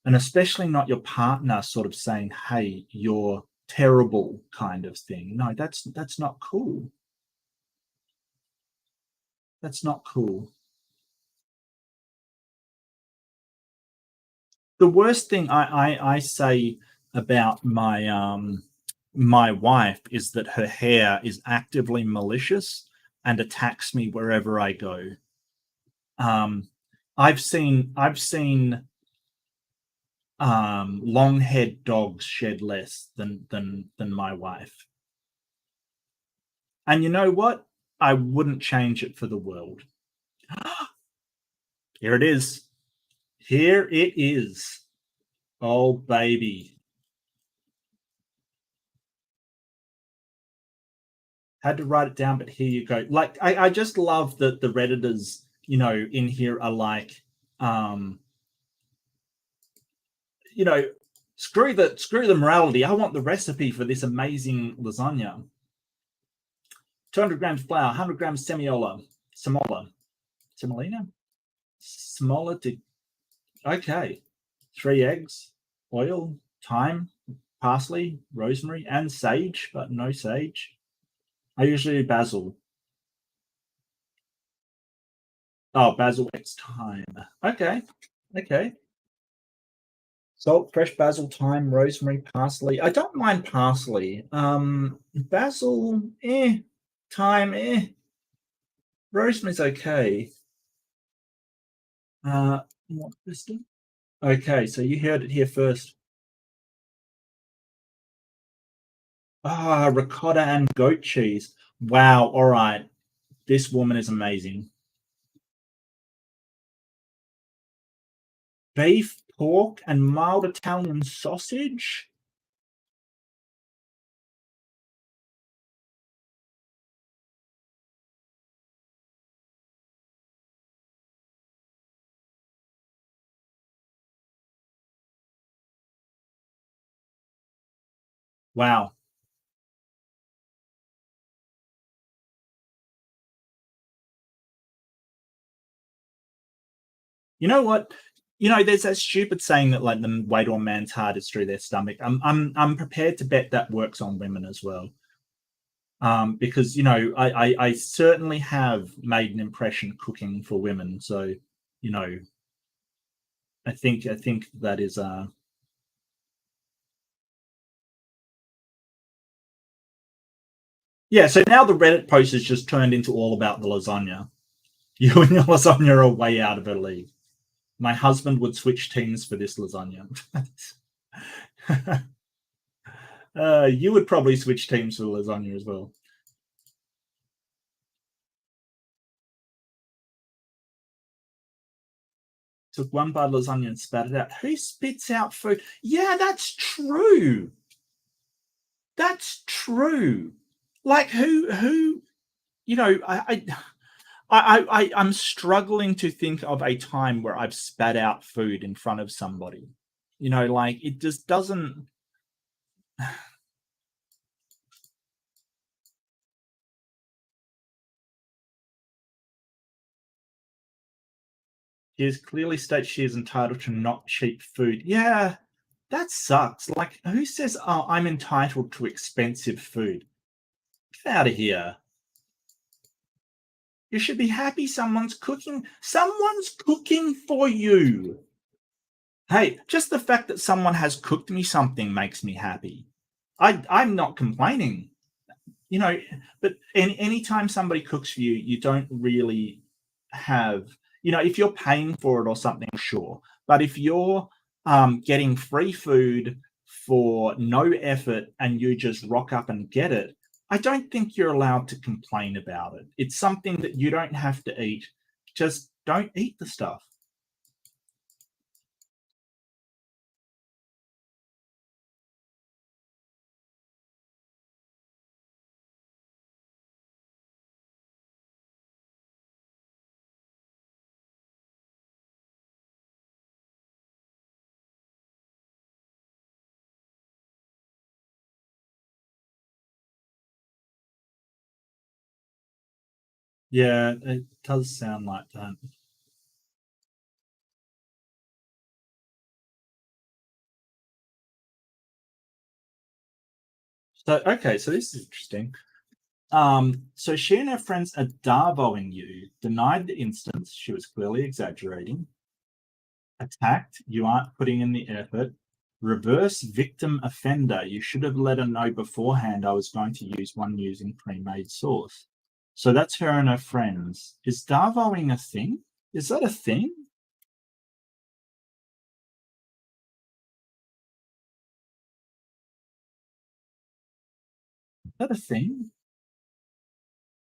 and especially not your partner sort of saying, hey, you're terrible, kind of thing. No, that's not cool. That's not cool. The worst thing I say about my wife is that her hair is actively malicious and attacks me wherever I go. I've seen long-haired dogs shed less than my wife. And you know what? I wouldn't change it for the world. Here it is. Here it is. Oh, baby. Had to write it down, but here you go. Like, I just love that the Redditors, in here are like, screw the morality. I want the recipe for this amazing lasagna. 200 grams flour, 100 grams semolina. Okay. 3 eggs, oil, thyme, parsley, rosemary, and sage, but no sage. I usually do basil. Oh, basil X thyme. Okay. Salt, fresh basil, thyme, rosemary, parsley. I don't mind parsley. Basil, thyme, rosemary's okay. What this? Okay, so you heard it here first. Ricotta and goat cheese. Wow. All right. This woman is amazing. Beef, pork, and mild Italian sausage. Wow. You know what? You know, there's that stupid saying that like the way to a man's heart is through their stomach. I'm prepared to bet that works on women as well. Because you know, I certainly have made an impression cooking for women. So, you know, I think that is yeah, so now the Reddit post has just turned into all about the lasagna. You and your lasagna are way out of a league. My husband would switch teams for this lasagna. You would probably switch teams for the lasagna as well. Took one bite of lasagna and spat it out. Who spits out food? Yeah, that's true. That's true. Like who? You know, I'm struggling to think of a time where I've spat out food in front of somebody. You know, like it just doesn't. She has clearly stated she is entitled to not cheap food. Yeah, that sucks. Like, who says, oh, I'm entitled to expensive food? Get out of here. You should be happy someone's cooking. Someone's cooking for you. Hey, just the fact that someone has cooked me something makes me happy. I'm not complaining. You know, but anytime somebody cooks for you, you don't really have, you know, if you're paying for it or something, sure. But if you're getting free food for no effort and you just rock up and get it, I don't think you're allowed to complain about it. It's something that you don't have to eat. Just don't eat the stuff. Yeah, it does sound like that. So, okay, so this is interesting. So she and her friends are darboing you, denied the instance, she was clearly exaggerating, attacked, you aren't putting in the effort, reverse victim offender, you should have let her know beforehand I was going to use one using pre-made sauce. So that's her and her friends. Is darboing a thing? Is that a thing? Is that a thing?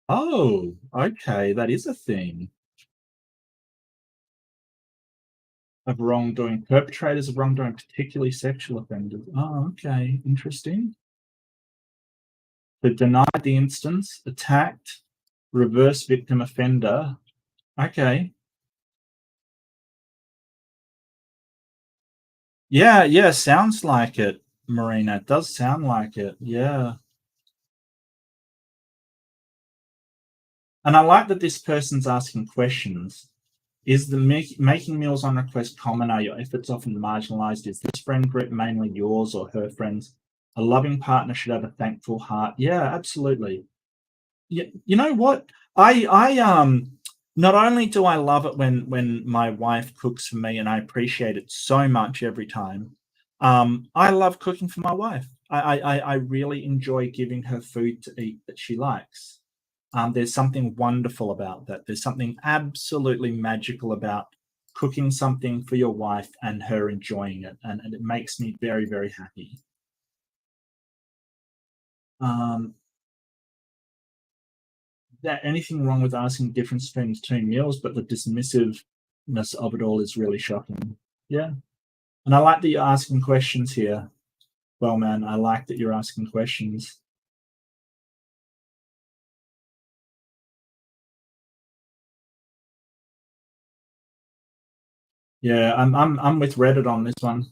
Oh, okay, that is a thing. Of wrongdoing, perpetrators of wrongdoing, particularly sexual offenders. Oh, okay, interesting. But denied the instance, attacked, reverse victim offender. Okay. Yeah, yeah, sounds like it, Marina. It does sound like it. Yeah. And I like that this person's asking questions. Is the making meals on request common? Are your efforts often marginalized? Is this friend group mainly yours or her friends? A loving partner should have a thankful heart. Yeah, absolutely. Yeah, you know what? I not only do I love it when my wife cooks for me and I appreciate it so much every time, I love cooking for my wife. I really enjoy giving her food to eat that she likes. There's something wonderful about that. There's something absolutely magical about cooking something for your wife and her enjoying it, and it makes me very, very happy. Um, that anything wrong with asking difference between two meals, but the dismissiveness of it all is really shocking. Yeah. And I like that you're asking questions here. Well, man, I like that you're asking questions. Yeah, I'm with Reddit on this one.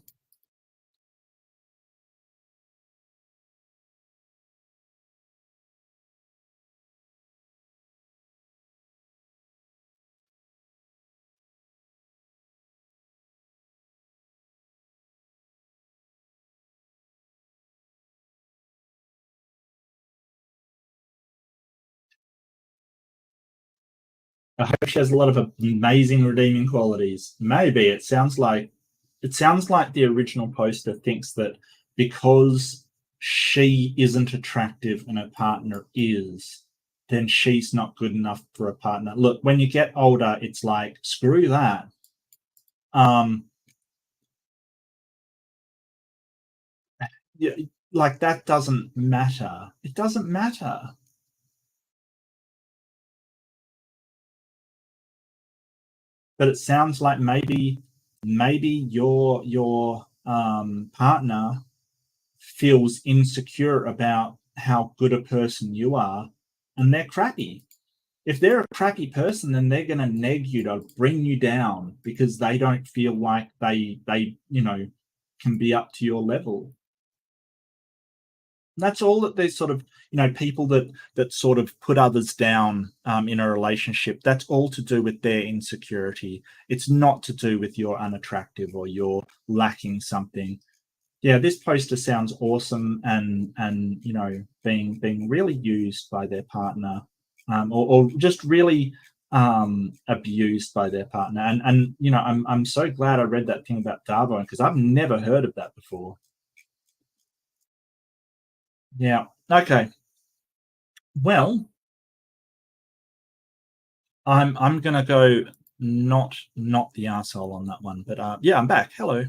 I hope she has a lot of amazing redeeming qualities. Maybe it sounds like the original poster thinks that because she isn't attractive and her partner is, then she's not good enough for a partner. Look, when you get older, it's like, screw that. Yeah, like that doesn't matter. It doesn't matter. But it sounds like maybe your partner feels insecure about how good a person you are, and they're crappy. If they're a crappy person, then they're going to neg you to bring you down because they don't feel like they can be up to your level. And that's all that they sort of, people that sort of put others down in a relationship. That's all to do with their insecurity. It's not to do with you're unattractive or you're lacking something. Yeah, this poster sounds awesome and being really used by their partner, or just really abused by their partner. And I'm so glad I read that thing about Darbo because I've never heard of that before. Yeah. Okay. Well, I'm gonna go not the asshole on that one, but yeah, I'm back. Hello.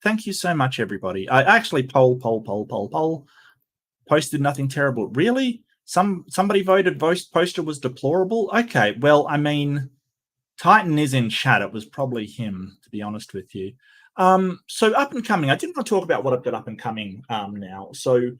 Thank you so much, everybody. I actually poll. Posted nothing terrible. Really? Somebody voted poster was deplorable. Okay. Well, I mean, Titan is in chat. It was probably him, to be honest with you. So up and coming, I didn't want to talk about what I've got up and coming now. So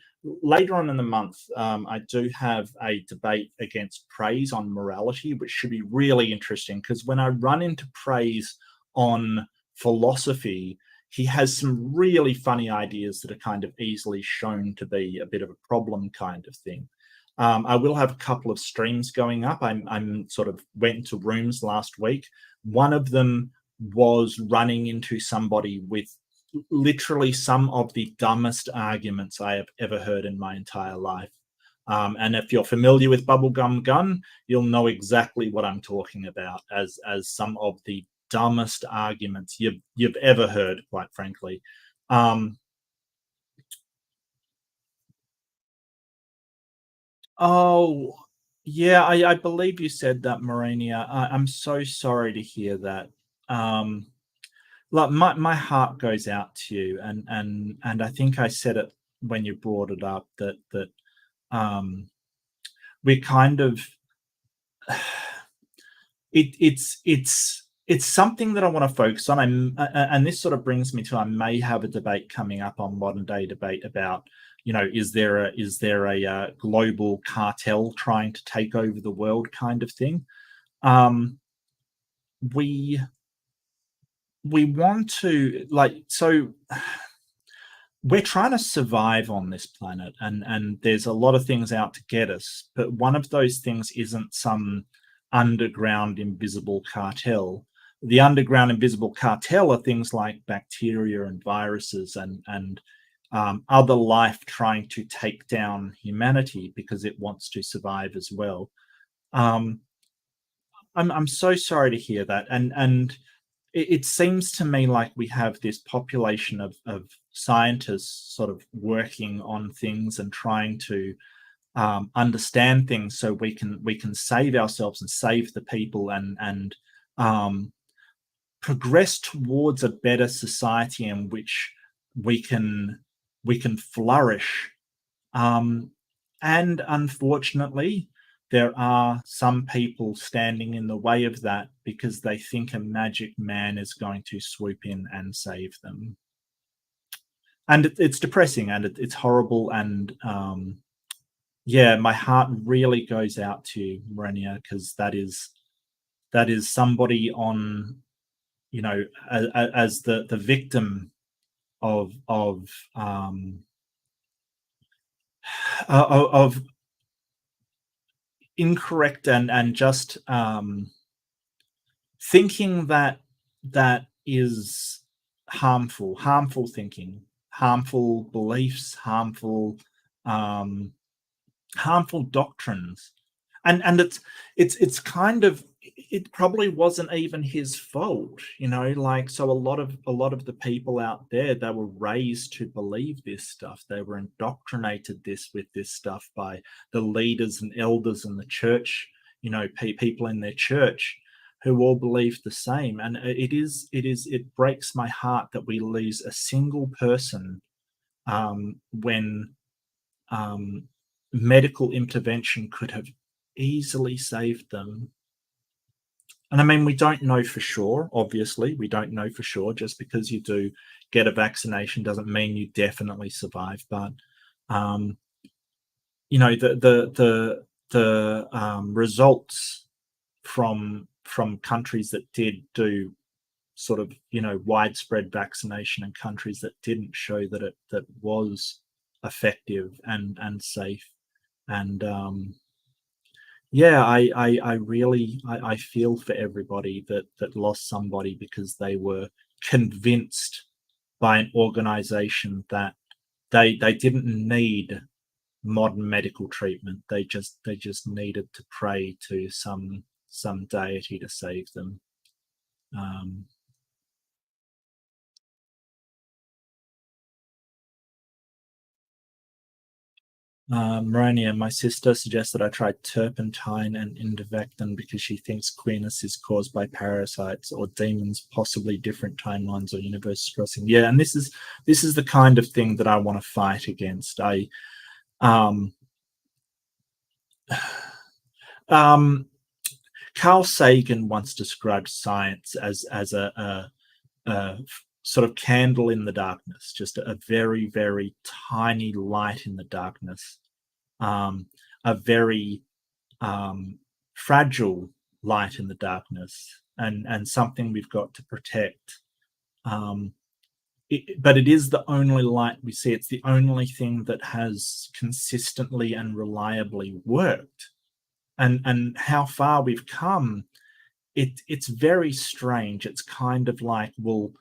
later on in the month, I do have a debate against Praise on morality, which should be really interesting because when I run into Praise on philosophy, he has some really funny ideas that are kind of easily shown to be a bit of a problem kind of thing. I will have a couple of streams going up. I'm sort of went into rooms last week. One of them was running into somebody with literally some of the dumbest arguments I have ever heard in my entire life. And if you're familiar with Bubblegum Gun, you'll know exactly what I'm talking about as some of the dumbest arguments you've ever heard, quite frankly. Oh, yeah, I believe you said that, Marania. I'm so sorry to hear that. Like my heart goes out to you, and I think I said it when you brought it up that we kind of it's something that I want to focus on. And this sort of brings me to I may have a debate coming up on Modern Day Debate about, is there a global cartel trying to take over the world kind of thing. We want to we're trying to survive on this planet, and there's a lot of things out to get us, but one of those things isn't some underground invisible cartel. The underground invisible cartel are things like bacteria and viruses and other life trying to take down humanity because it wants to survive as well. I'm so sorry to hear that, and it seems to me like we have this population of scientists sort of working on things and trying to understand things so we can save ourselves and save the people and progress towards a better society in which we can flourish. And unfortunately, there are some people standing in the way of that because they think a magic man is going to swoop in and save them. And it's depressing and it's horrible. And yeah, my heart really goes out to you, Marenia, because that is somebody on, as the victim of incorrect and just thinking that is harmful thinking, harmful beliefs, harmful doctrines. and it's kind of, it probably wasn't even his fault, like, so a lot of the people out there, they were raised to believe this stuff. They were indoctrinated with this stuff by the leaders and elders in the church, people in their church who all believe the same. And it breaks my heart that we lose a single person when medical intervention could have easily saved them. And I mean, we don't know for sure. Obviously, we don't know for sure. Just because you do get a vaccination doesn't mean you definitely survive. But the results from countries that did do sort of widespread vaccination and countries that didn't show that that was effective and safe. And I really feel for everybody that lost somebody because they were convinced by an organization that they didn't need modern medical treatment. They just needed to pray to some deity to save them. Maronia, my sister suggested I tried turpentine and indivectin because she thinks queerness is caused by parasites or demons, possibly different timelines or universe crossing. Yeah, and this is the kind of thing that I want to fight against. Carl Sagan once described science as a sort of candle in the darkness, just a very, very tiny light in the darkness, a very fragile light in the darkness, and something we've got to protect. But it is the only light we see. It's the only thing that has consistently and reliably worked. And how far we've come, it's very strange. It's kind of like, well,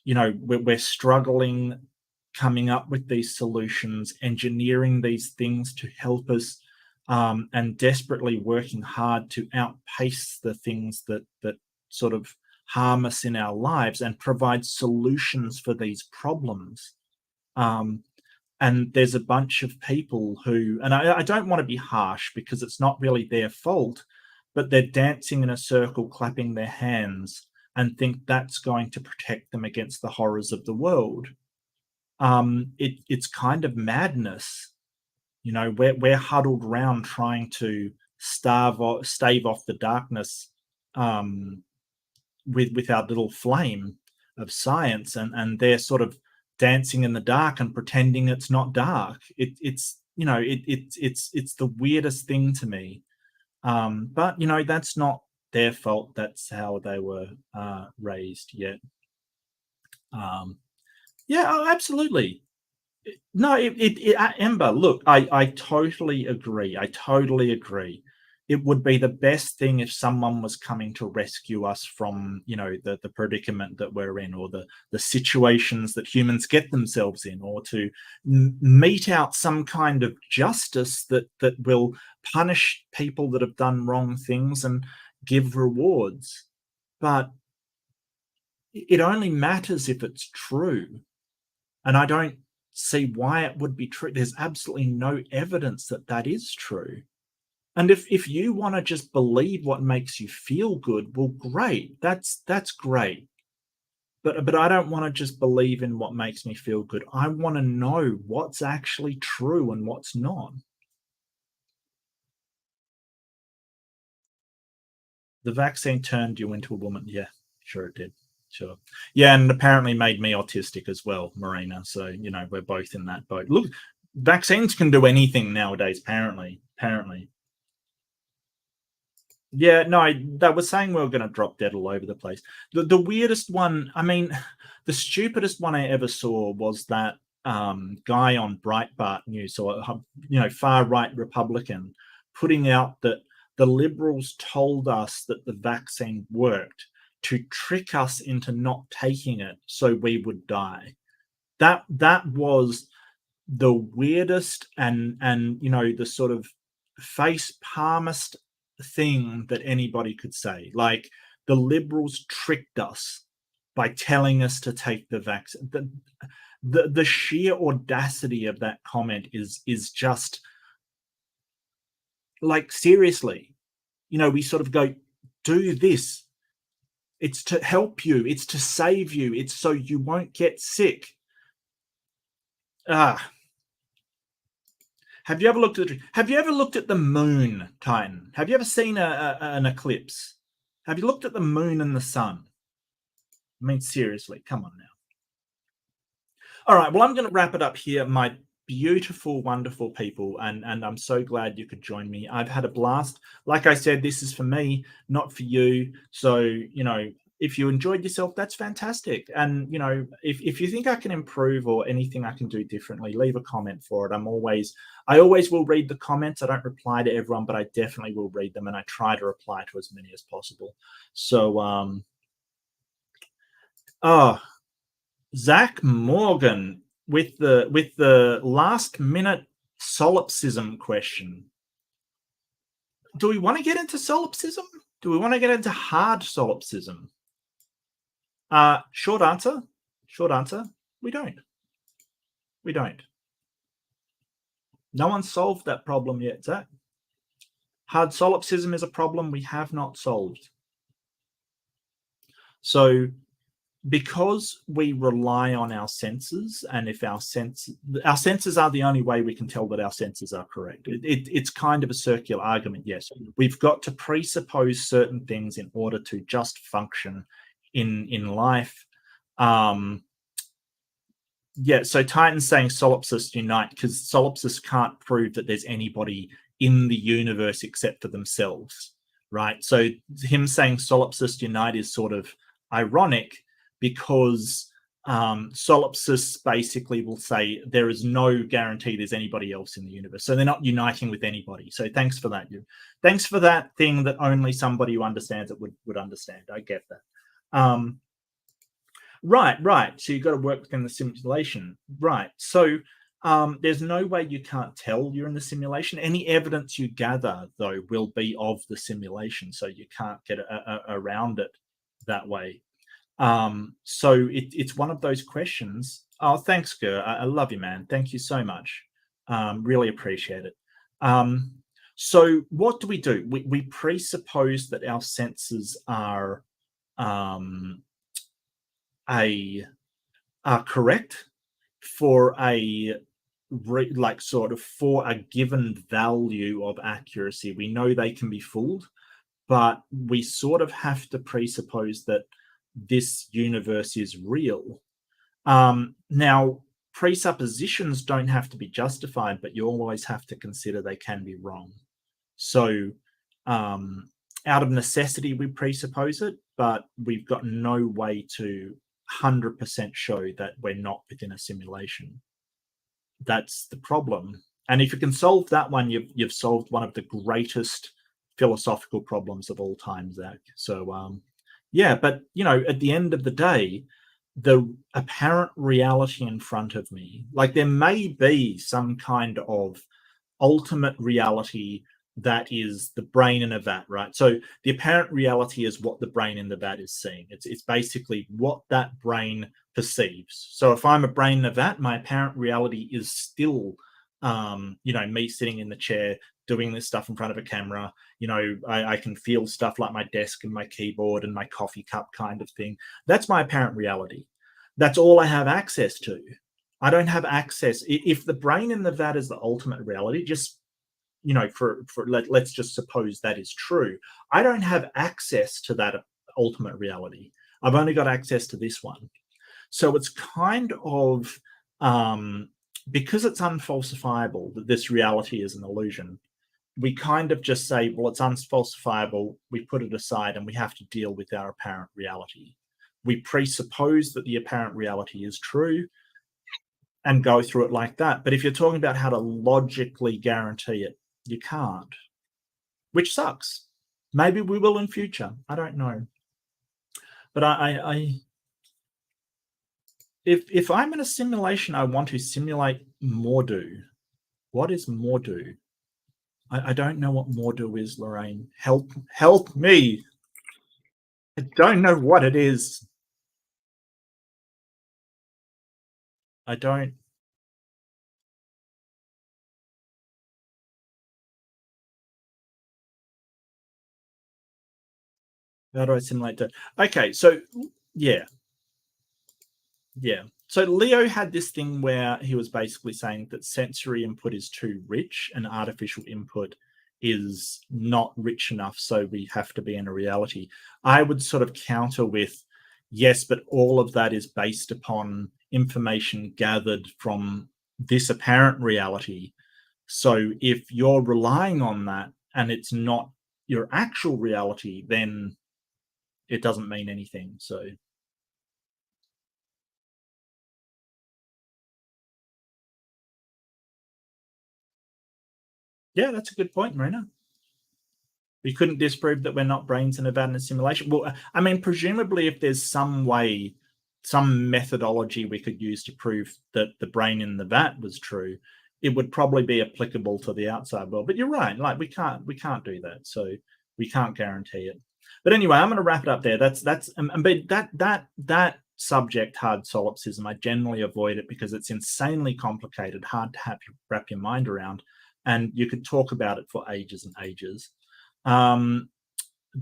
we're struggling coming up with these solutions, engineering these things to help us, and desperately working hard to outpace the things that sort of harm us in our lives and provide solutions for these problems. And there's a bunch of people who, and I don't want to be harsh because it's not really their fault, but they're dancing in a circle, clapping their hands, and think that's going to protect them against the horrors of the world. It's kind of madness. We're huddled around trying to stave off the darkness with our little flame of science, and they're sort of dancing in the dark and pretending it's not dark. It's the weirdest thing to me. But that's not their fault. That's how they were raised. Yeah. Oh, absolutely. No, Ember, look, I totally agree. It would be the best thing if someone was coming to rescue us from, the predicament that we're in, or the situations that humans get themselves in, or to mete out some kind of justice that will punish people that have done wrong things and give rewards. But it only matters if it's true. And I don't see why it would be true. There's absolutely no evidence that is true. And if you want to just believe what makes you feel good, well, great. That's great. But I don't want to just believe in what makes me feel good. I want to know what's actually true and what's not. The vaccine turned you into a woman. Yeah, sure it did. Sure. Yeah, and apparently made me autistic as well, Marina. So, we're both in that boat. Look, vaccines can do anything nowadays, apparently. Yeah, no, they were saying we were going to drop dead all over the place. The weirdest one, I mean, the stupidest one I ever saw was that guy on Breitbart News, or far-right Republican, putting out that the Liberals told us that the vaccine worked to trick us into not taking it so we would die. That was the weirdest and the sort of face palmist thing that anybody could say. Like, the liberals tricked us by telling us to take the vaccine. The sheer audacity of that comment is just like, seriously, you know, we sort of go, do this. It's to help you. It's to save you. It's so you won't get sick. Have you ever looked at the moon, Titan? Have you ever seen an eclipse? Have you looked at the moon and the sun? I mean, seriously, come on now. All right, well, I'm going to wrap it up here, my beautiful, wonderful people, and I'm so glad you could join me. I've had a blast. Like I said, this is for me, not for you. So, you know, if you enjoyed yourself, that's fantastic. And, you know, if you think I can improve or anything I can do differently, leave a comment for it. I always will read the comments. I don't reply to everyone, but I definitely will read them, and I try to reply to as many as possible. So, Zach Morgan with the last minute solipsism question. Do we want to get into solipsism? Do we want to get into hard solipsism? Short answer, we don't. We don't. No one's solved that problem yet, Zach. Hard solipsism is a problem we have not solved. So, because we rely on our senses, and if our senses are the only way we can tell that our senses are correct. It's kind of a circular argument, yes. We've got to presuppose certain things in order to just function in life. Yeah, so Titan's saying solipsists unite because solipsists can't prove that there's anybody in the universe except for themselves, right? So him saying solipsists unite is sort of ironic, because solipsists basically will say there is no guarantee there's anybody else in the universe. So they're not uniting with anybody. So thanks for that. Thanks for that thing that only somebody who understands it would understand. I get that. Right. So you've got to work within the simulation. Right. So there's no way you can't tell you're in the simulation. Any evidence you gather, though, will be of the simulation. So you can't get around it that way. So it's one of those questions. Oh, thanks, Gur. I love you, man. Thank you so much. Really appreciate it. So what do? We presuppose that our senses are correct for for a given value of accuracy. We know they can be fooled, but we sort of have to presuppose that this universe is real. Now, presuppositions don't have to be justified, but you always have to consider they can be wrong. So out of necessity, we presuppose it, but we've got no way to 100% show that we're not within a simulation. That's the problem. And if you can solve that one, you've solved one of the greatest philosophical problems of all time, Zach. So, yeah, but, you know, at the end of the day, the apparent reality in front of me, like there may be some kind of ultimate reality that is the brain in a vat, right? So the apparent reality is what the brain in the vat is seeing. It's basically what that brain perceives. So if I'm a brain in a vat, my apparent reality is still, you know, me sitting in the chair doing this stuff in front of a camera. You know, I can feel stuff like my desk and my keyboard and my coffee cup kind of thing. That's my apparent reality. That's all I have access to. I don't have access. If the brain in the vat is the ultimate reality, just, you know, let's just suppose that is true. I don't have access to that ultimate reality. I've only got access to this one. So it's kind of, because it's unfalsifiable, that this reality is an illusion, we kind of just say, well, it's unfalsifiable, we put it aside, and we have to deal with our apparent reality. We presuppose that the apparent reality is true and go through it like that. But if you're talking about how to logically guarantee it, you can't, which sucks. Maybe we will in future. I don't know. But if I'm in a simulation, I want to simulate Mordu. What is Mordu? I don't know what Mordu is, Lorraine. Help me. I don't know what it is. I don't. How do I simulate that? Okay, so yeah. So Leo had this thing where he was basically saying that sensory input is too rich and artificial input is not rich enough, so we have to be in a reality. I would sort of counter with, yes, but all of that is based upon information gathered from this apparent reality. So if you're relying on that and it's not your actual reality, then it doesn't mean anything. So yeah, that's a good point, Marina. We couldn't disprove that we're not brains in a vat in a simulation. Well, I mean, presumably, if there's some way, some methodology we could use to prove that the brain in the vat was true, it would probably be applicable to the outside world. But you're right, like we can't do that, so we can't guarantee it. But anyway, I'm going to wrap it up there. But that subject, hard solipsism, I generally avoid it because it's insanely complicated, hard to wrap your mind around, and you could talk about it for ages and ages.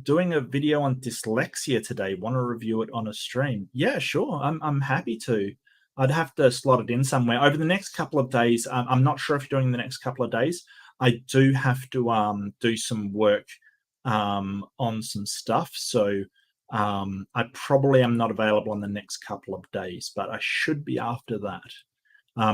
Doing a video on dyslexia today. Want to review it on a stream? Yeah, sure. I'm happy to. I'd have to slot it in somewhere over the next couple of days. I'm not sure if you're doing the next couple of days. I do have to do some work on some stuff, so I probably am not available on the next couple of days, but I should be after that.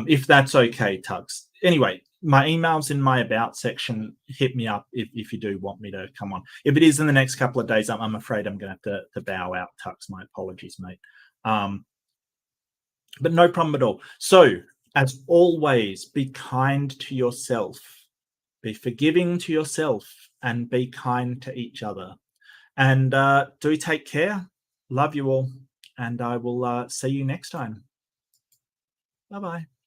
If that's okay, Tugs. Anyway, my email's in my about section. Hit me up if you do want me to come on. If it is in the next couple of days, I'm afraid I'm going to have to bow out, Tux. My apologies, mate. But no problem at all. So, as always, be kind to yourself. Be forgiving to yourself and be kind to each other. And do take care. Love you all. And I will see you next time. Bye-bye.